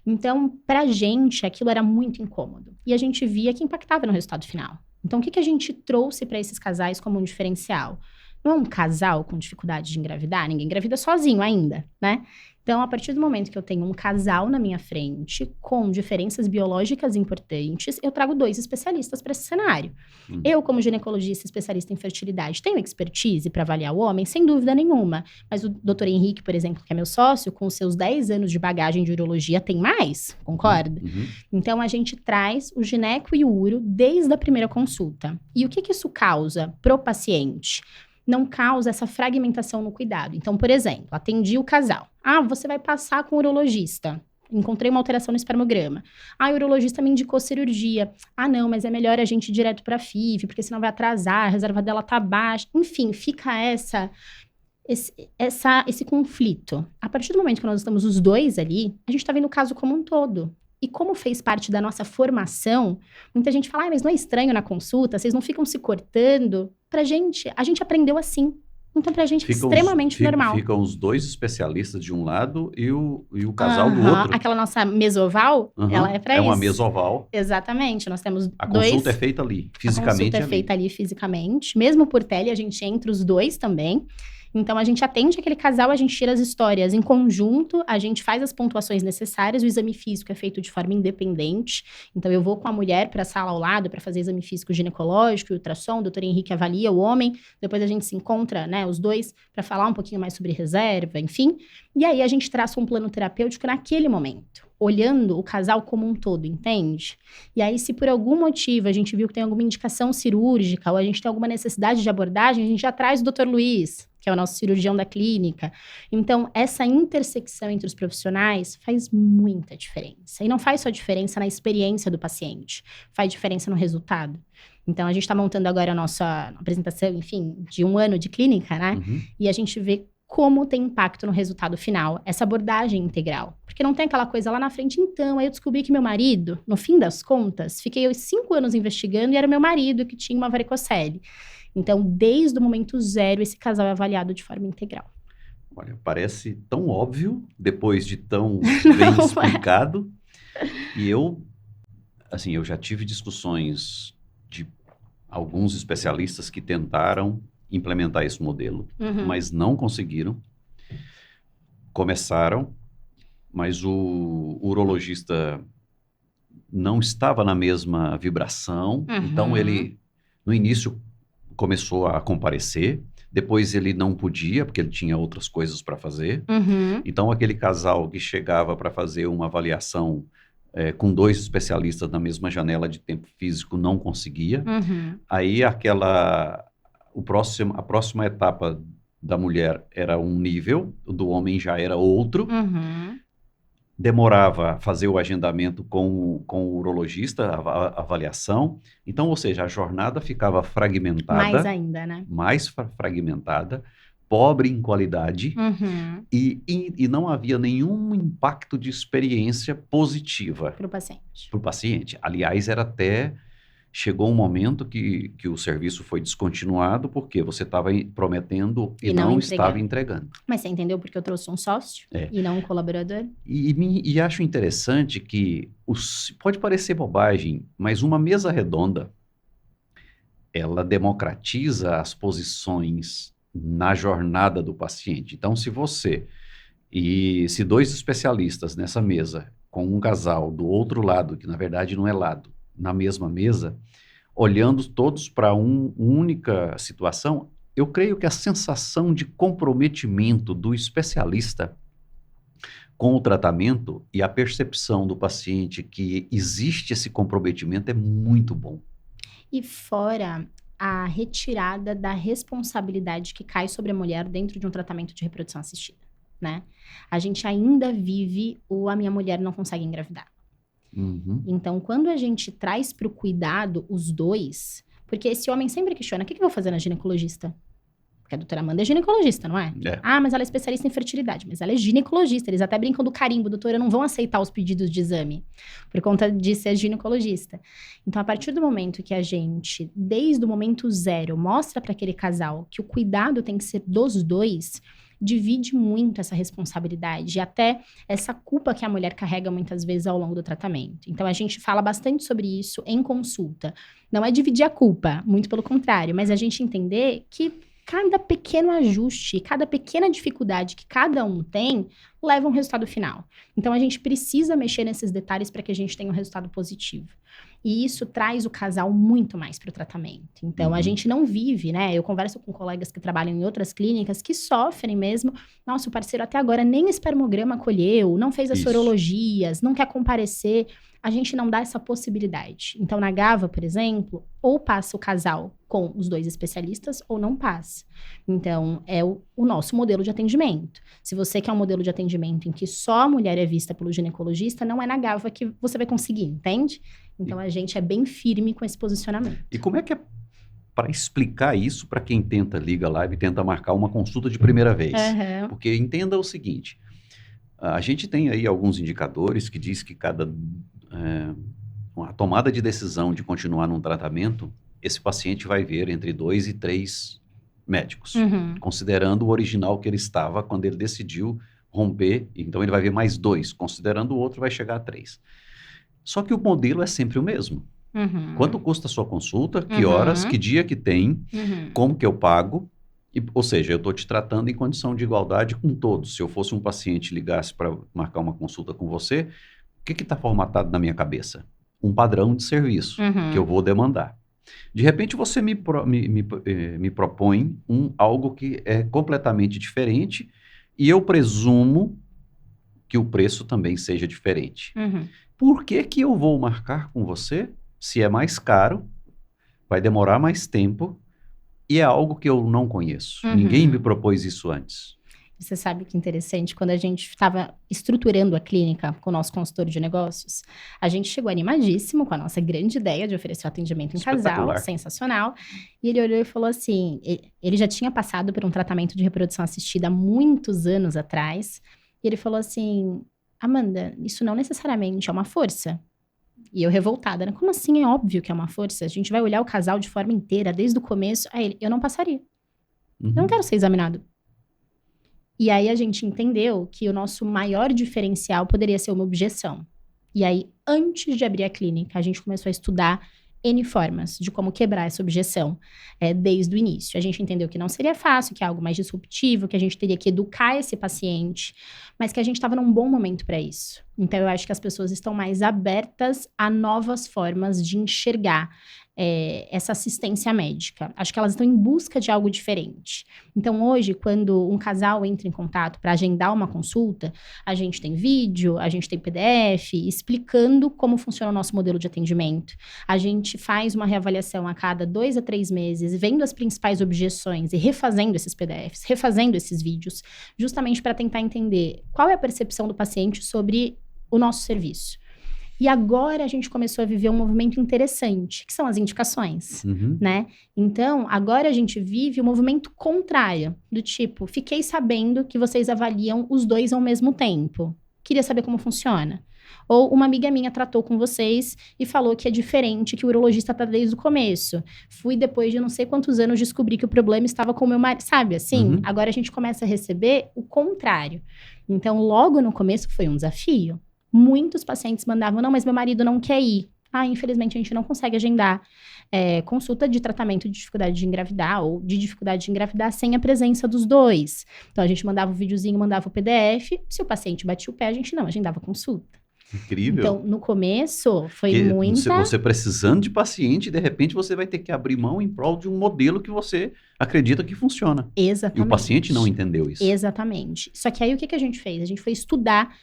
Então, pra gente, aquilo era muito incômodo. E a gente via que impactava no resultado final. Então, o que a gente trouxe para esses casais como um diferencial? não é um casal com dificuldade de engravidar, ninguém engravida sozinho ainda, né? Então, a partir do momento que eu tenho um casal na minha frente, com diferenças biológicas importantes, eu trago 2 especialistas para esse cenário. Eu, como ginecologista especialista em fertilidade, tenho expertise para avaliar o homem? Sem dúvida nenhuma. Mas o Dr. Henrique, por exemplo, que é meu sócio, com seus 10 anos de bagagem de urologia, tem mais, concorda? Então, a gente traz o gineco e o uro desde a primeira consulta. E o que isso causa pro paciente? Não causa essa fragmentação no cuidado. Então, por exemplo, atendi o casal. Ah, você vai passar com o urologista. Encontrei uma alteração no espermograma. Ah, o urologista me indicou cirurgia. Ah, não, mas é melhor a gente ir direto para a FIV, porque senão vai atrasar, a reserva dela tá baixa. Enfim, fica esse conflito. A partir do momento que nós estamos os 2 ali, a gente tá vendo o caso como um todo. E como fez parte da nossa formação, muita gente fala, mas não é estranho na consulta? Vocês não ficam se cortando? Pra gente, a gente aprendeu assim. Então, pra gente é extremamente normal. Ficam os 2 especialistas de um lado e o casal do outro. Aquela nossa mesoval, ela é pra isso. É uma mesoval. Exatamente. Nós temos a 2... consulta é feita ali, fisicamente. A consulta é feita ali fisicamente. Mesmo por tele, a gente entra os 2 também. Então, a gente atende aquele casal, a gente tira as histórias em conjunto, a gente faz as pontuações necessárias, o exame físico é feito de forma independente. Então, eu vou com a mulher para a sala ao lado para fazer exame físico ginecológico e ultrassom, o doutor Henrique avalia o homem, depois a gente se encontra, né, os 2, para falar um pouquinho mais sobre reserva, enfim. E aí, a gente traça um plano terapêutico naquele momento, olhando o casal como um todo, entende? E aí, se por algum motivo a gente viu que tem alguma indicação cirúrgica ou a gente tem alguma necessidade de abordagem, a gente já traz o doutor Luiz, que é o nosso cirurgião da clínica. Então, essa intersecção entre os profissionais faz muita diferença. E não faz só diferença na experiência do paciente, faz diferença no resultado. Então, a gente está montando agora a nossa apresentação, enfim, de 1 ano de clínica, né? E a gente vê como tem impacto no resultado final, essa abordagem integral. Porque não tem aquela coisa lá na frente, então, aí eu descobri que meu marido, no fim das contas, fiquei 5 anos investigando e era meu marido que tinha uma varicocele. Então, desde o momento 0, esse casal é avaliado de forma integral. Olha, parece tão óbvio, depois de tão bem explicado. E eu já tive discussões de alguns especialistas que tentaram implementar esse modelo, mas não conseguiram. Começaram, mas o urologista não estava na mesma vibração. Então, ele, no início, começou a comparecer, depois ele não podia, porque ele tinha outras coisas para fazer. Então, aquele casal que chegava para fazer uma avaliação com 2 especialistas na mesma janela de tempo físico não conseguia. Aí, a próxima etapa da mulher era um nível, do homem já era outro. Demorava a fazer o agendamento com o urologista, a avaliação. Então, ou seja, a jornada ficava fragmentada. Mais ainda, né? Mais fragmentada, pobre em qualidade, e não havia nenhum impacto de experiência positiva. Para o paciente. Para o paciente. Aliás, chegou um momento que o serviço foi descontinuado porque você estava prometendo e não estava entregando. Mas você entendeu porque eu trouxe um sócio e não um colaborador? E acho interessante que, pode parecer bobagem, mas uma mesa redonda, ela democratiza as posições na jornada do paciente. Então, se 2 especialistas nessa mesa, com um casal do outro lado, que na verdade não é lado, na mesma mesa, olhando todos para uma única situação, eu creio que a sensação de comprometimento do especialista com o tratamento e a percepção do paciente que existe esse comprometimento é muito bom. E fora a retirada da responsabilidade que cai sobre a mulher dentro de um tratamento de reprodução assistida, né? A gente ainda vive a minha mulher não consegue engravidar. Então, quando a gente traz para o cuidado os 2, porque esse homem sempre questiona, o que eu vou fazer na ginecologista? Porque a doutora Amanda é ginecologista, não é? Ah, mas ela é especialista em fertilidade, mas ela é ginecologista. Eles até brincam do carimbo, doutora, não vão aceitar os pedidos de exame, por conta de ser ginecologista. Então, a partir do momento que a gente, desde o momento 0, mostra para aquele casal que o cuidado tem que ser dos 2, divide muito essa responsabilidade e até essa culpa que a mulher carrega muitas vezes ao longo do tratamento. Então, a gente fala bastante sobre isso em consulta. Não é dividir a culpa, muito pelo contrário, mas a gente entender que cada pequeno ajuste, cada pequena dificuldade que cada um tem, leva a um resultado final. Então, a gente precisa mexer nesses detalhes para que a gente tenha um resultado positivo. E isso traz o casal muito mais para o tratamento. Então, a gente não vive, né? Eu converso com colegas que trabalham em outras clínicas que sofrem mesmo. Nossa, o parceiro até agora nem espermograma colheu, não fez as sorologias, não quer comparecer. A gente não dá essa possibilidade. Então, na Gava, por exemplo, ou passa o casal com os 2 especialistas ou não passa. Então, é o nosso modelo de atendimento. Se você quer um modelo de atendimento em que só a mulher é vista pelo ginecologista, não é na Gava que você vai conseguir, entende? Então, a gente é bem firme com esse posicionamento. E como é que é para explicar isso para quem tenta liga live e tenta marcar uma consulta de primeira vez? Porque entenda o seguinte, a gente tem aí alguns indicadores que diz que a tomada de decisão de continuar num tratamento, esse paciente vai ver entre 2 e 3 médicos, considerando o original que ele estava quando ele decidiu romper, então ele vai ver mais 2, considerando o outro vai chegar a 3. Só que o modelo é sempre o mesmo. Quanto custa a sua consulta, que horas, que dia que tem, como que eu pago, ou seja, eu estou te tratando em condição de igualdade com todos. Se eu fosse um paciente e ligasse para marcar uma consulta com você, o que está formatado na minha cabeça? Um padrão de serviço que eu vou demandar. De repente, você me propõe algo que é completamente diferente e eu presumo que o preço também seja diferente. Por que eu vou marcar com você se é mais caro, vai demorar mais tempo e é algo que eu não conheço? Ninguém me propôs isso antes. Você sabe que interessante, quando a gente estava estruturando a clínica com o nosso consultor de negócios, a gente chegou animadíssimo com a nossa grande ideia de oferecer atendimento em casal, sensacional. E ele olhou e falou assim, ele já tinha passado por um tratamento de reprodução assistida há muitos anos atrás, e ele falou assim, Amanda, isso não necessariamente é uma força. E eu revoltada, né? Como assim? É óbvio que é uma força. A gente vai olhar o casal de forma inteira, desde o começo. Aí ele, eu não passaria. Eu não quero ser examinado. E aí a gente entendeu que o nosso maior diferencial poderia ser uma objeção. E aí, antes de abrir a clínica, a gente começou a estudar N formas de como quebrar essa objeção desde o início. A gente entendeu que não seria fácil, que é algo mais disruptivo, que a gente teria que educar esse paciente, mas que a gente estava num bom momento para isso. Então, eu acho que as pessoas estão mais abertas a novas formas de enxergar essa assistência médica. Acho que elas estão em busca de algo diferente. Então, hoje, quando um casal entra em contato para agendar uma consulta, a gente tem vídeo, a gente tem PDF, explicando como funciona o nosso modelo de atendimento. A gente faz uma reavaliação a cada 2 a 3 meses, vendo as principais objeções e refazendo esses PDFs, refazendo esses vídeos, justamente para tentar entender qual é a percepção do paciente sobre o nosso serviço. E agora a gente começou a viver um movimento interessante, que são as indicações, né? Então, agora a gente vive o movimento contrário, do tipo, fiquei sabendo que vocês avaliam os 2 ao mesmo tempo. Queria saber como funciona. Ou uma amiga minha tratou com vocês e falou que é diferente, que o urologista tá desde o começo. Fui depois de não sei quantos anos descobrir que o problema estava com o meu marido, sabe assim? Agora a gente começa a receber o contrário. Então, logo no começo foi um desafio. Muitos pacientes mandavam, não, mas meu marido não quer ir. Infelizmente a gente não consegue agendar consulta de tratamento de dificuldade de engravidar ou de dificuldade de engravidar sem a presença dos 2. Então a gente mandava o videozinho, mandava o PDF. Se o paciente batia o pé, a gente não agendava consulta. Incrível. Então, no começo, foi muita... Você precisando de paciente, de repente você vai ter que abrir mão em prol de um modelo que você acredita que funciona. Exatamente. E o paciente não entendeu isso. Exatamente. Só que aí, o que a gente fez? A gente foi estudar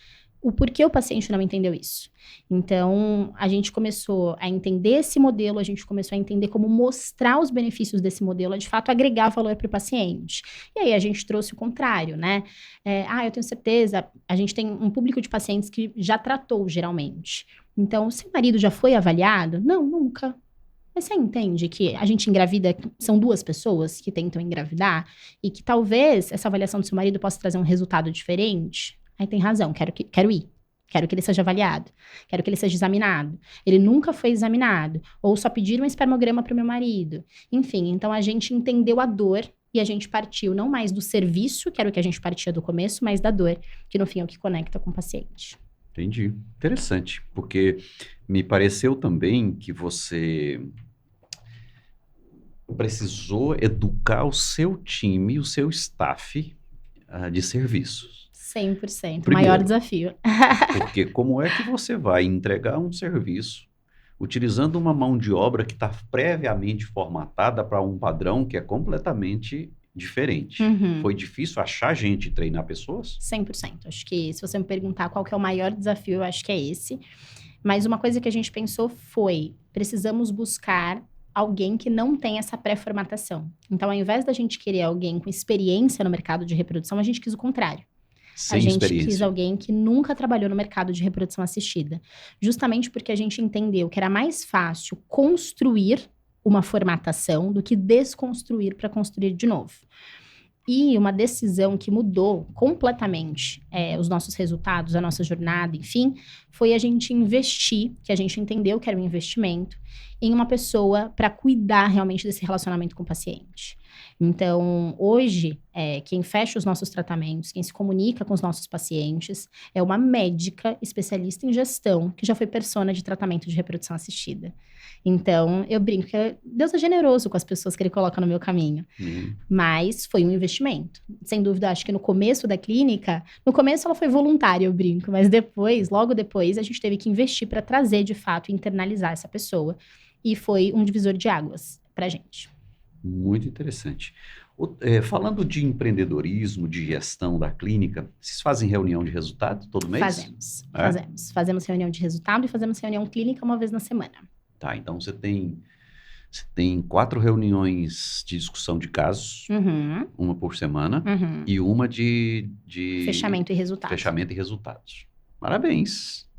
o porquê o paciente não entendeu isso. Então, a gente começou a entender esse modelo, a gente começou a entender como mostrar os benefícios desse modelo, de fato, agregar valor para o paciente. E aí, a gente trouxe o contrário, né? Eu tenho certeza, a gente tem um público de pacientes que já tratou, geralmente. Então, seu marido já foi avaliado? Não, nunca. Mas você entende que a gente engravida, são 2 pessoas que tentam engravidar, e que talvez essa avaliação do seu marido possa trazer um resultado diferente? Aí tem razão, quero ir. Quero que ele seja avaliado. Quero que ele seja examinado. Ele nunca foi examinado. Ou só pediram um espermograma para o meu marido. Enfim, então a gente entendeu a dor e a gente partiu não mais do serviço, que era o que a gente partia do começo, mas da dor, que no fim é o que conecta com o paciente. Entendi. Interessante, porque me pareceu também que você precisou educar o seu time, o seu staff de serviços. 100%. Primeiro. Maior desafio. Porque como é que você vai entregar um serviço utilizando uma mão de obra que está previamente formatada para um padrão que é completamente diferente? Uhum. Foi difícil achar gente e treinar pessoas? 100%. Acho que se você me perguntar qual que é o maior desafio, eu acho que é esse. Mas uma coisa que a gente pensou foi, precisamos buscar alguém que não tem essa pré-formatação. Então, ao invés da gente querer alguém com experiência no mercado de reprodução, a gente quis o contrário. Sem A gente experiência. quis alguém que nunca trabalhou no mercado de reprodução assistida. Justamente porque a gente entendeu que era mais fácil construir uma formatação do que desconstruir para construir de novo. E uma decisão que mudou completamente os nossos resultados, a nossa jornada, enfim, foi a gente investir, que a gente entendeu que era um investimento, em uma pessoa para cuidar realmente desse relacionamento com o paciente. Então, hoje, quem fecha os nossos tratamentos, quem se comunica com os nossos pacientes, é uma médica especialista em gestão, que já foi persona de tratamento de reprodução assistida. Então, eu brinco que Deus é generoso com as pessoas que Ele coloca no meu caminho. Mas foi um investimento. Sem dúvida, acho que no começo da clínica, no começo ela foi voluntária, eu brinco, mas depois, logo depois, a gente teve que investir para trazer, de fato, internalizar essa pessoa. E foi um divisor de águas pra gente. Muito interessante. Falando de empreendedorismo, de gestão da clínica, vocês fazem reunião de resultado todo mês? Fazemos reunião de resultado e fazemos reunião clínica uma vez na semana. Tá, então você tem 4 reuniões de discussão de casos, uma por semana, e uma de fechamento e resultados. Fechamento e resultados. Parabéns!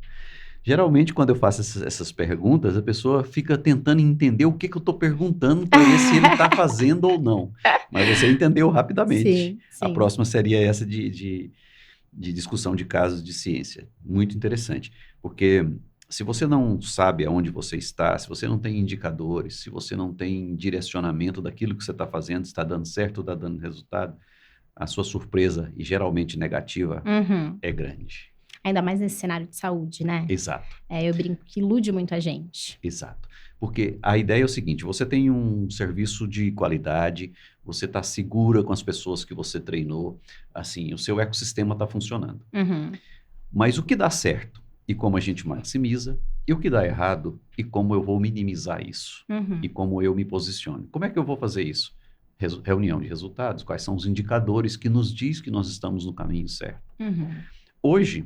Geralmente, quando eu faço essas perguntas, a pessoa fica tentando entender o que eu estou perguntando para ver se ele está fazendo ou não. Mas você entendeu rapidamente. Sim. A próxima seria essa de discussão de casos de ciência. Muito interessante. Porque se você não sabe aonde você está, se você não tem indicadores, se você não tem direcionamento daquilo que você está fazendo, se está dando certo ou está dando resultado, a sua surpresa, e geralmente negativa, é grande. Ainda mais nesse cenário de saúde, né? Exato. Eu brinco que ilude muito a gente. Exato. Porque a ideia é o seguinte, você tem um serviço de qualidade, você está segura com as pessoas que você treinou, assim, o seu ecossistema está funcionando. Mas o que dá certo e como a gente maximiza, e o que dá errado e como eu vou minimizar isso, e como eu me posiciono. Como é que eu vou fazer isso? Reunião de resultados, quais são os indicadores que nos diz que nós estamos no caminho certo. Hoje,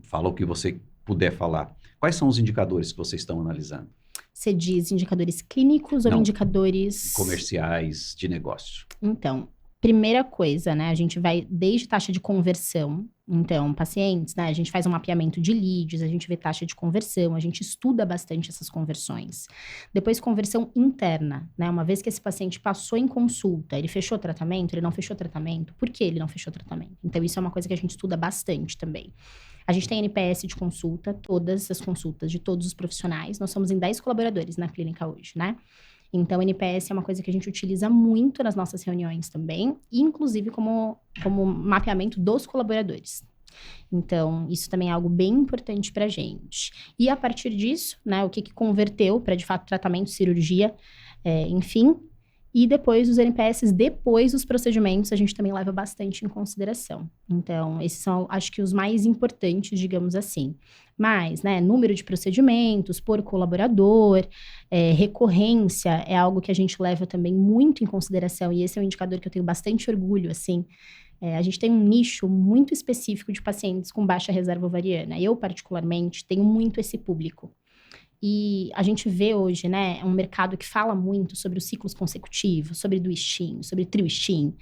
fala o que você puder falar. Quais são os indicadores que vocês estão analisando? Você diz indicadores clínicos ou indicadores... comerciais de negócio? Então, primeira coisa, né? A gente vai desde taxa de conversão. Então, pacientes, né? A gente faz um mapeamento de leads, a gente vê taxa de conversão, a gente estuda bastante essas conversões. Depois, conversão interna, né? Uma vez que esse paciente passou em consulta, ele fechou o tratamento, ele não fechou o tratamento, por que ele não fechou o tratamento? Então, isso é uma coisa que a gente estuda bastante também. A gente tem NPS de consulta, todas as consultas de todos os profissionais. Nós somos em 10 colaboradores na clínica hoje, né? Então, NPS é uma coisa que a gente utiliza muito nas nossas reuniões também, inclusive como mapeamento dos colaboradores. Então, isso também é algo bem importante pra gente. E a partir disso, né, o que converteu para, de fato, tratamento, cirurgia, enfim. E depois os NPS, depois dos procedimentos, a gente também leva bastante em consideração. Então, esses são, acho que, os mais importantes, digamos assim. Mas, né, número de procedimentos por colaborador, recorrência é algo que a gente leva também muito em consideração. E esse é um indicador que eu tenho bastante orgulho, assim. A gente tem um nicho muito específico de pacientes com baixa reserva ovariana. Eu, particularmente, tenho muito esse público. E a gente vê hoje, né, um mercado que fala muito sobre os ciclos consecutivos, sobre duistim, sobre triwistim.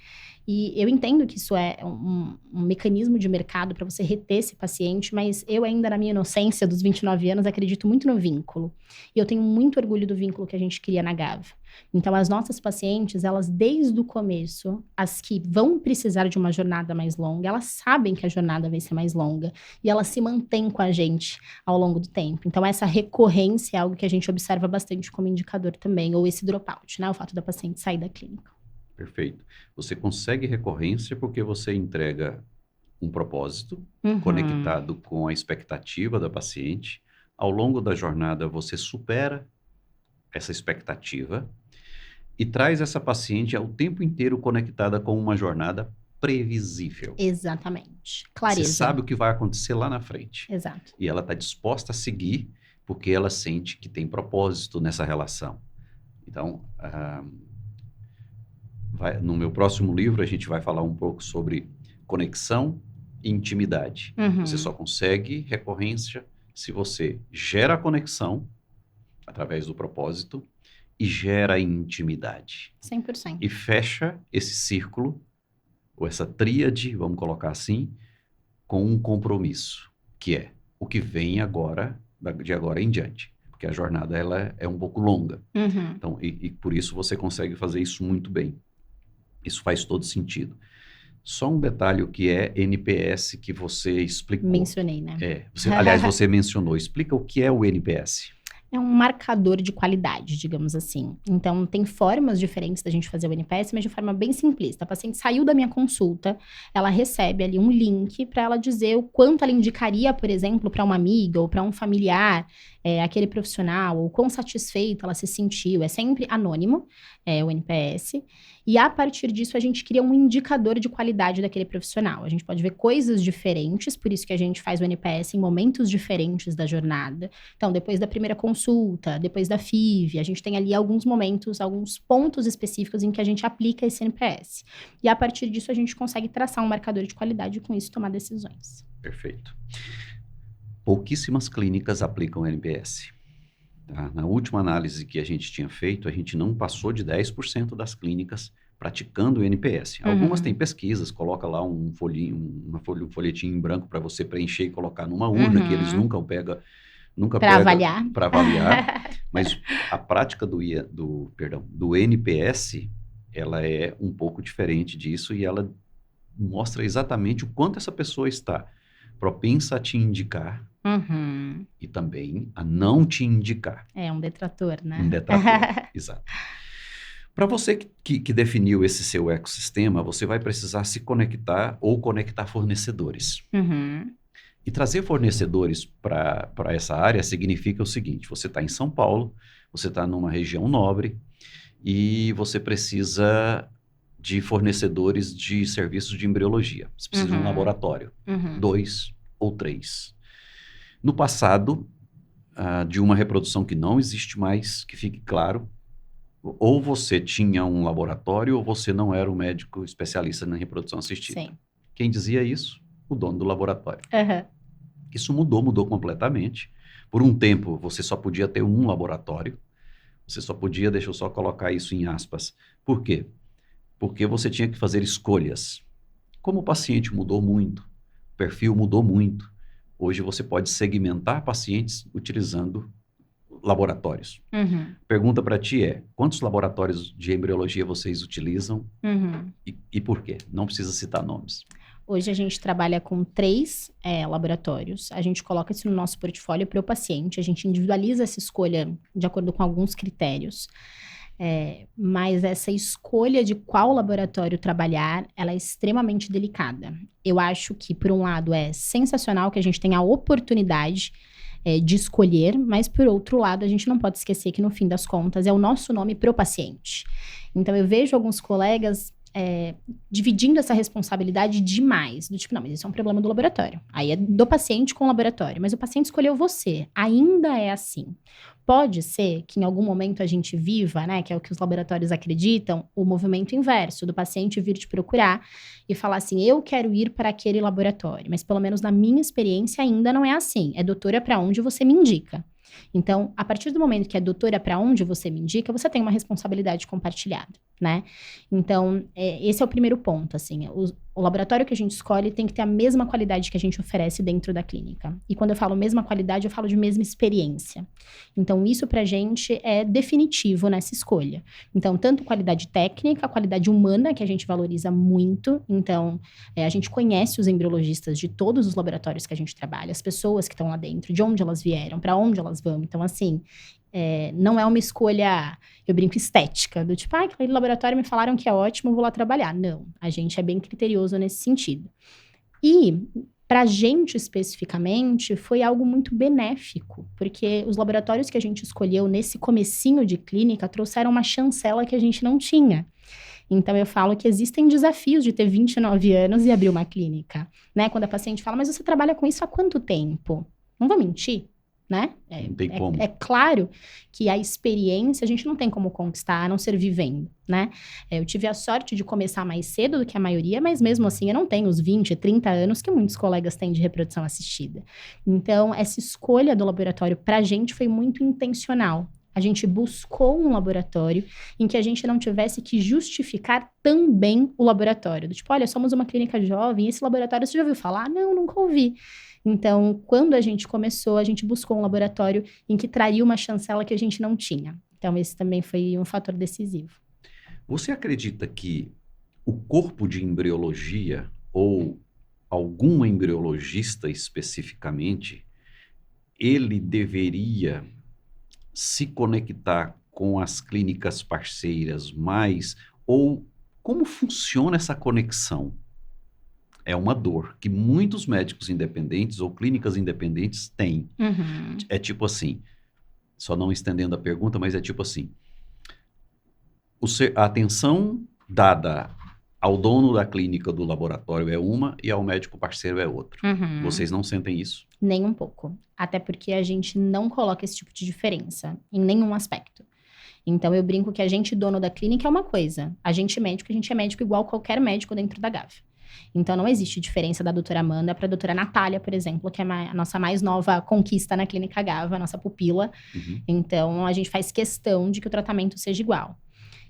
E eu entendo que isso é um mecanismo de mercado para você reter esse paciente, mas eu ainda, na minha inocência dos 29 anos, acredito muito no vínculo. E eu tenho muito orgulho do vínculo que a gente cria na GAV. Então, as nossas pacientes, elas desde o começo, as que vão precisar de uma jornada mais longa, elas sabem que a jornada vai ser mais longa. E elas se mantêm com a gente ao longo do tempo. Então, essa recorrência é algo que a gente observa bastante como indicador também, ou esse dropout, né? O fato da paciente sair da clínica. Perfeito. Você consegue recorrência porque você entrega um propósito conectado com a expectativa da paciente. Ao longo da jornada, você supera essa expectativa e traz essa paciente ao tempo inteiro conectada com uma jornada previsível. Exatamente. Você Clareza. sabe o que vai acontecer lá na frente. Exato. E ela está disposta a seguir porque ela sente que tem propósito nessa relação. Então, no meu próximo livro, a gente vai falar um pouco sobre conexão e intimidade. Uhum. Você só consegue recorrência se você gera a conexão através do propósito e gera a intimidade. 100%. E fecha esse círculo, ou essa tríade, vamos colocar assim, com um compromisso, que é o que vem agora, de agora em diante. Porque a jornada ela é um pouco longa. Uhum. Então, e por isso você consegue fazer isso muito bem. Isso faz todo sentido. Só um detalhe, o que é NPS que você explicou. Mencionei, né? Aliás, você mencionou. Explica o que é o NPS. É um marcador de qualidade, digamos assim. Então, tem formas diferentes da gente fazer o NPS, mas de forma bem simplista. A paciente saiu da minha consulta, ela recebe ali um link para ela dizer o quanto ela indicaria, por exemplo, para uma amiga ou para um familiar, aquele profissional, ou quão satisfeita ela se sentiu. É sempre anônimo, o NPS. E a partir disso, a gente cria um indicador de qualidade daquele profissional. A gente pode ver coisas diferentes, por isso que a gente faz o NPS em momentos diferentes da jornada. Então, depois da primeira consulta, depois da FIV, a gente tem ali alguns momentos, alguns pontos específicos em que a gente aplica esse NPS. E a partir disso, a gente consegue traçar um marcador de qualidade e com isso tomar decisões. Perfeito. Pouquíssimas clínicas aplicam NPS. Tá? Na última análise que a gente tinha feito, a gente não passou de 10% das clínicas praticando o NPS. Algumas têm pesquisas, coloca lá um folhetinho em branco para você preencher e colocar numa urna que eles nunca pegam para avaliar. Para avaliar. Mas a prática do NPS, ela é um pouco diferente disso e ela mostra exatamente o quanto essa pessoa está propensa a te indicar e também a não te indicar. É um detrator, né? Um detrator, exato. Para você que definiu esse seu ecossistema, você vai precisar se conectar ou conectar fornecedores. E trazer fornecedores para essa área significa o seguinte: você está em São Paulo, você está numa região nobre e você precisa de fornecedores de serviços de embriologia. Você precisa de um laboratório, 2 ou 3. No passado, de uma reprodução que não existe mais, que fique claro, ou você tinha um laboratório ou você não era um médico especialista na reprodução assistida. Sim. Quem dizia isso? O dono do laboratório. Isso mudou completamente. Por um tempo, você só podia ter um laboratório. Você só podia, deixa eu só colocar isso em aspas. Por quê? Porque você tinha que fazer escolhas. Como o paciente mudou muito, o perfil mudou muito, hoje você pode segmentar pacientes utilizando laboratórios. Pergunta para ti é, quantos laboratórios de embriologia vocês utilizam e por quê? Não precisa citar nomes. Hoje a gente trabalha com 3 laboratórios. A gente coloca isso no nosso portfólio para o paciente. A gente individualiza essa escolha de acordo com alguns critérios. Mas essa escolha de qual laboratório trabalhar, ela é extremamente delicada. Eu acho que, por um lado, é sensacional que a gente tenha a oportunidade de escolher, mas, por outro lado, a gente não pode esquecer que, no fim das contas, é o nosso nome pro paciente. Então, eu vejo alguns colegas dividindo essa responsabilidade demais. Do tipo, não, mas isso é um problema do laboratório. Aí é do paciente com o laboratório. Mas o paciente escolheu você. Ainda é assim. Pode ser que em algum momento a gente viva, né, que é o que os laboratórios acreditam, o movimento inverso, do paciente vir te procurar e falar assim, eu quero ir para aquele laboratório. Mas pelo menos na minha experiência ainda não é assim. É doutora para onde você me indica. Então, a partir do momento que é doutora para onde você me indica, você tem uma responsabilidade compartilhada, né? Então, esse é o primeiro ponto, assim. O laboratório que a gente escolhe tem que ter a mesma qualidade que a gente oferece dentro da clínica. E quando eu falo mesma qualidade, eu falo de mesma experiência. Então, isso pra gente é definitivo nessa escolha. Então, tanto qualidade técnica, qualidade humana, que a gente valoriza muito. Então, a gente conhece os embriologistas de todos os laboratórios que a gente trabalha, as pessoas que estão lá dentro, de onde elas vieram, para onde elas vão. Então, assim, não é uma escolha, eu brinco, estética, do tipo, aquele laboratório me falaram que é ótimo, vou lá trabalhar. Não, a gente é bem criterioso nesse sentido. E Para a gente especificamente, foi algo muito benéfico, porque os laboratórios que a gente escolheu nesse comecinho de clínica trouxeram uma chancela que a gente não tinha. Então, eu falo que existem desafios de ter 29 anos e abrir uma clínica, né? Quando a paciente fala, mas você trabalha com isso há quanto tempo? Não vou mentir, né? Não tem como. É claro que a experiência a gente não tem como conquistar, a não ser vivendo, né? Eu tive a sorte de começar mais cedo do que a maioria, mas mesmo assim eu não tenho os 20, 30 anos que muitos colegas têm de reprodução assistida. Então, essa escolha do laboratório pra gente foi muito intencional. A gente buscou um laboratório em que a gente não tivesse que justificar também o laboratório. Tipo, olha, somos uma clínica jovem, esse laboratório você já ouviu falar? Não, nunca ouvi. Então, quando a gente começou, a gente buscou um laboratório em que traria uma chancela que a gente não tinha. Então, esse também foi um fator decisivo. Você acredita que o corpo de embriologia, ou algum embriologista especificamente, ele deveria se conectar com as clínicas parceiras mais, ou como funciona essa conexão? É uma dor que muitos médicos independentes ou clínicas independentes têm. Uhum. É tipo assim, só não estendendo a pergunta, mas é tipo assim, a atenção dada ao dono da clínica do laboratório é uma e ao médico parceiro é outra. Uhum. Vocês não sentem isso? Nem um pouco. Até porque a gente não coloca esse tipo de diferença em nenhum aspecto. Então, eu brinco que a gente, dono da clínica, é uma coisa. A gente é médico igual qualquer médico dentro da Gávea. Então, não existe diferença da doutora Amanda para a doutora Natália, por exemplo, que é a nossa mais nova conquista na Clínica Gávea, a nossa pupila. Uhum. Então, a gente faz questão de que o tratamento seja igual.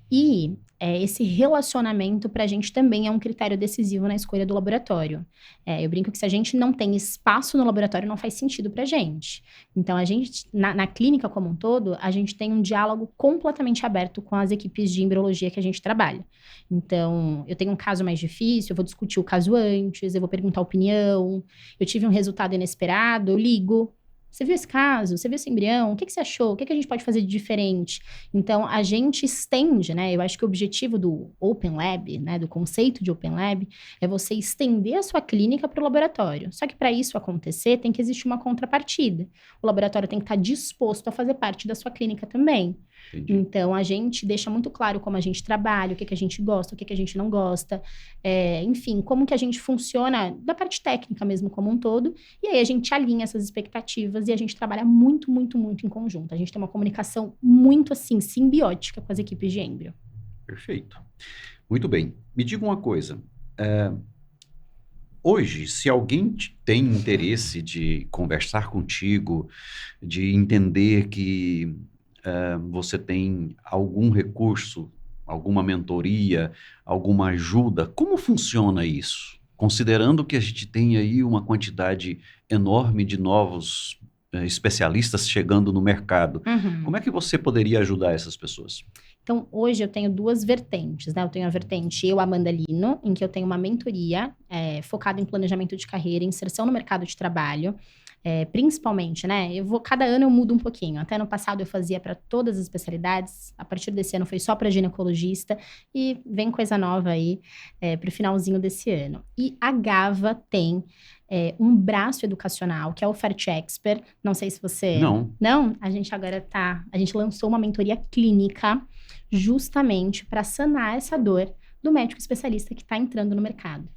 E esse relacionamento pra gente também é um critério decisivo na escolha do laboratório. Eu brinco que se a gente não tem espaço no laboratório, não faz sentido pra gente. Então, a gente, na clínica como um todo, a gente tem um diálogo completamente aberto com as equipes de embriologia que a gente trabalha. Então, eu tenho um caso mais difícil, eu vou discutir o caso antes, eu vou perguntar a opinião, eu tive um resultado inesperado, eu ligo. Você viu esse caso? Você viu esse embrião? O que você achou? O que a gente pode fazer de diferente? Então, a gente estende, né? Eu acho que o objetivo do Open Lab, né? Do conceito de Open Lab, é você estender a sua clínica para o laboratório. Só que para isso acontecer, tem que existir uma contrapartida. O laboratório tem que estar disposto a fazer parte da sua clínica também. Entendi. Então, a gente deixa muito claro como a gente trabalha, o que a gente gosta, o que a gente não gosta. Enfim, como que a gente funciona da parte técnica mesmo como um todo. E aí, a gente alinha essas expectativas e a gente trabalha muito, muito, muito em conjunto. A gente tem uma comunicação muito, assim, simbiótica com as equipes de embrio. Perfeito. Muito bem. Me diga uma coisa. Hoje, se alguém tem interesse de conversar contigo, de entender que você tem algum recurso, alguma mentoria, alguma ajuda, como funciona isso? Considerando que a gente tem aí uma quantidade enorme de novos especialistas chegando no mercado, como é que você poderia ajudar essas pessoas? Então, hoje eu tenho duas vertentes, né? Eu tenho a vertente Amanda Lino, em que eu tenho uma mentoria focada em planejamento de carreira, inserção no mercado de trabalho, principalmente, né? Cada ano eu mudo um pouquinho. Até no passado eu fazia para todas as especialidades. A partir desse ano foi só para ginecologista. E vem coisa nova aí para o finalzinho desse ano. E a Gava tem um braço educacional, que é o Fert Expert. Não sei se você... Não. Não? A gente agora a gente lançou uma mentoria clínica justamente para sanar essa dor do médico especialista que está entrando no mercado.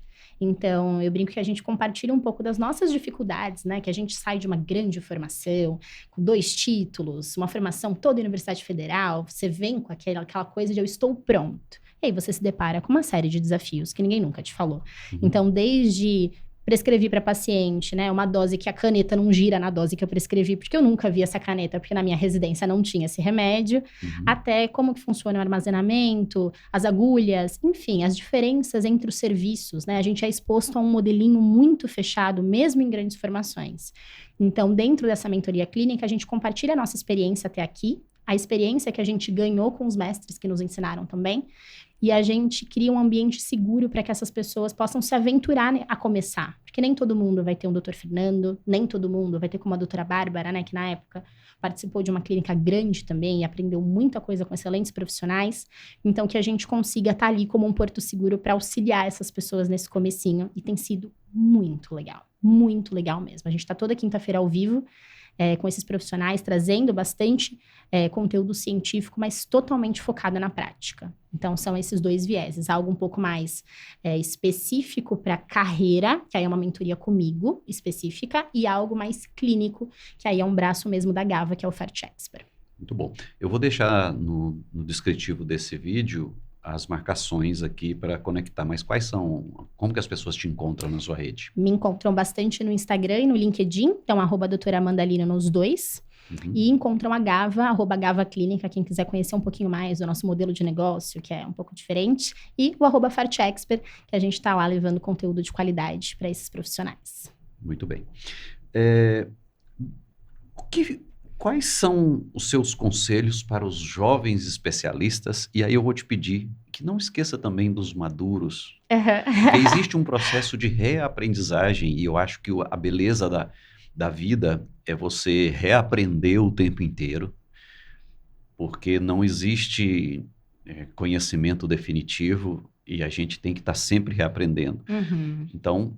Então, eu brinco que a gente compartilha um pouco das nossas dificuldades, né? Que a gente sai de uma grande formação, com 2 títulos, uma formação toda em Universidade Federal, você vem com aquela coisa de eu estou pronto. E aí você se depara com uma série de desafios que ninguém nunca te falou. Uhum. Então, desde prescrevi para paciente, né, uma dose que a caneta não gira na dose que eu prescrevi, porque eu nunca vi essa caneta, porque na minha residência não tinha esse remédio, até como que funciona o armazenamento, as agulhas, enfim, as diferenças entre os serviços, né, a gente é exposto a um modelinho muito fechado, mesmo em grandes formações. Então, dentro dessa mentoria clínica, a gente compartilha a nossa experiência até aqui, a experiência que a gente ganhou com os mestres que nos ensinaram também, e a gente cria um ambiente seguro para que essas pessoas possam se aventurar, né, a começar. Porque nem todo mundo vai ter um Dr. Fernando, nem todo mundo vai ter como a doutora Bárbara, né, que na época participou de uma clínica grande também e aprendeu muita coisa com excelentes profissionais. Então, que a gente consiga estar ali como um porto seguro para auxiliar essas pessoas nesse comecinho. E tem sido muito legal mesmo. A gente está toda quinta-feira ao vivo, com esses profissionais, trazendo bastante conteúdo científico, mas totalmente focado na prática. Então, são esses dois vieses. Algo um pouco mais específico para carreira, que aí é uma mentoria comigo, específica, e algo mais clínico, que aí é um braço mesmo da Gava, que é o Fert Expert. Muito bom. Eu vou deixar no descritivo desse vídeo as marcações aqui para conectar, mas como que as pessoas te encontram na sua rede? Me encontram bastante no Instagram e no LinkedIn, então @doutora Amanda Lino nos dois, e encontram a Gava, @Gava Clínica, quem quiser conhecer um pouquinho mais do nosso modelo de negócio, que é um pouco diferente, e o @Fert Expert, que a gente está lá levando conteúdo de qualidade para esses profissionais. Muito bem. Quais são os seus conselhos para os jovens especialistas? E aí eu vou te pedir que não esqueça também dos maduros, porque existe um processo de reaprendizagem, e eu acho que a beleza da vida é você reaprender o tempo inteiro, porque não existe conhecimento definitivo e a gente tem que estar sempre reaprendendo. Então,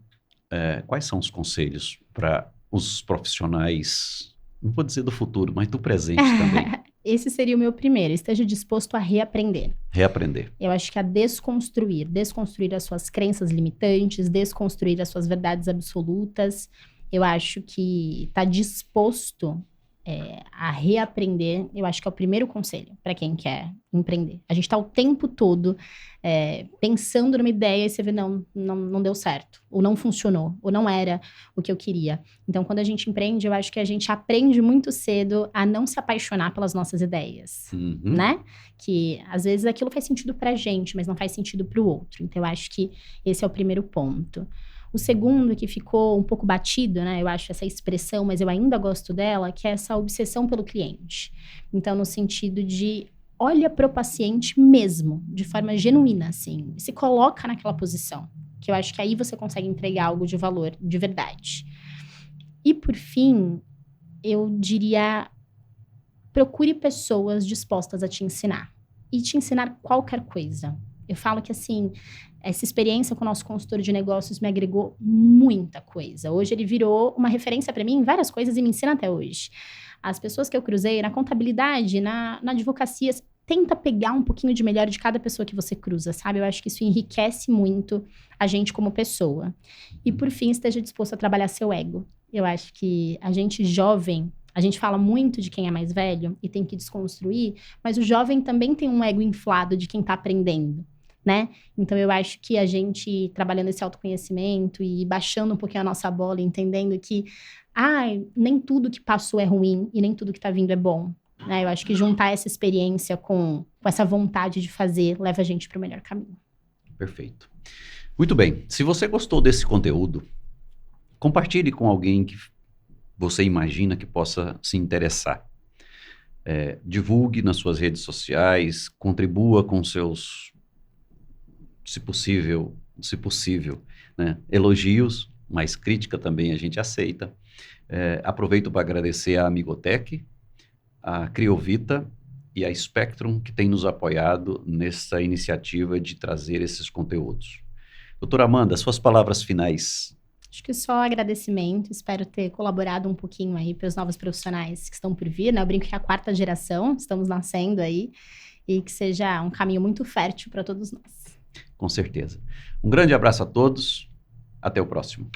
quais são os conselhos para os profissionais, não vou dizer do futuro, mas do presente também? Esse seria o meu primeiro. Esteja disposto a reaprender. Reaprender. Eu acho que a desconstruir as suas crenças limitantes, desconstruir as suas verdades absolutas. Eu acho que estar disposto a reaprender, eu acho que é o primeiro conselho para quem quer empreender. A gente está o tempo todo pensando numa ideia e você vê, não deu certo, ou não funcionou, ou não era o que eu queria. Então, quando a gente empreende, eu acho que a gente aprende muito cedo a não se apaixonar pelas nossas ideias, né? Que, às vezes, aquilo faz sentido pra gente, mas não faz sentido pro outro. Então, eu acho que esse é o primeiro ponto. O segundo, que ficou um pouco batido, né? Eu acho essa expressão, mas eu ainda gosto dela, que é essa obsessão pelo cliente. Então, no sentido de olha para o paciente mesmo, de forma genuína, assim. Se coloca naquela posição, que eu acho que aí você consegue entregar algo de valor, de verdade. E, por fim, eu diria, procure pessoas dispostas a te ensinar. E te ensinar qualquer coisa. Eu falo que, assim, essa experiência com o nosso consultor de negócios me agregou muita coisa. Hoje ele virou uma referência para mim em várias coisas e me ensina até hoje. As pessoas que eu cruzei na contabilidade, na advocacia, tenta pegar um pouquinho de melhor de cada pessoa que você cruza, sabe? Eu acho que isso enriquece muito a gente como pessoa. E, por fim, esteja disposto a trabalhar seu ego. Eu acho que a gente jovem, a gente fala muito de quem é mais velho e tem que desconstruir, mas o jovem também tem um ego inflado de quem tá aprendendo, né? Então, eu acho que a gente, trabalhando esse autoconhecimento e baixando um pouquinho a nossa bola, entendendo que nem tudo que passou é ruim e nem tudo que tá vindo é bom, né? Eu acho que juntar essa experiência com essa vontade de fazer leva a gente para o melhor caminho. Perfeito. Muito bem. Se você gostou desse conteúdo, compartilhe com alguém que você imagina que possa se interessar. Divulgue nas suas redes sociais, contribua com seus, se possível, né, elogios, mas crítica também a gente aceita. Aproveito para agradecer a Amigotech, a Criovita e a Spectrum, que tem nos apoiado nessa iniciativa de trazer esses conteúdos. Doutora Amanda, suas palavras finais. Acho que só agradecimento, espero ter colaborado um pouquinho aí para os novos profissionais que estão por vir, né? Eu brinco que é a 4ª geração, estamos nascendo aí, e que seja um caminho muito fértil para todos nós. Com certeza. Um grande abraço a todos, até o próximo.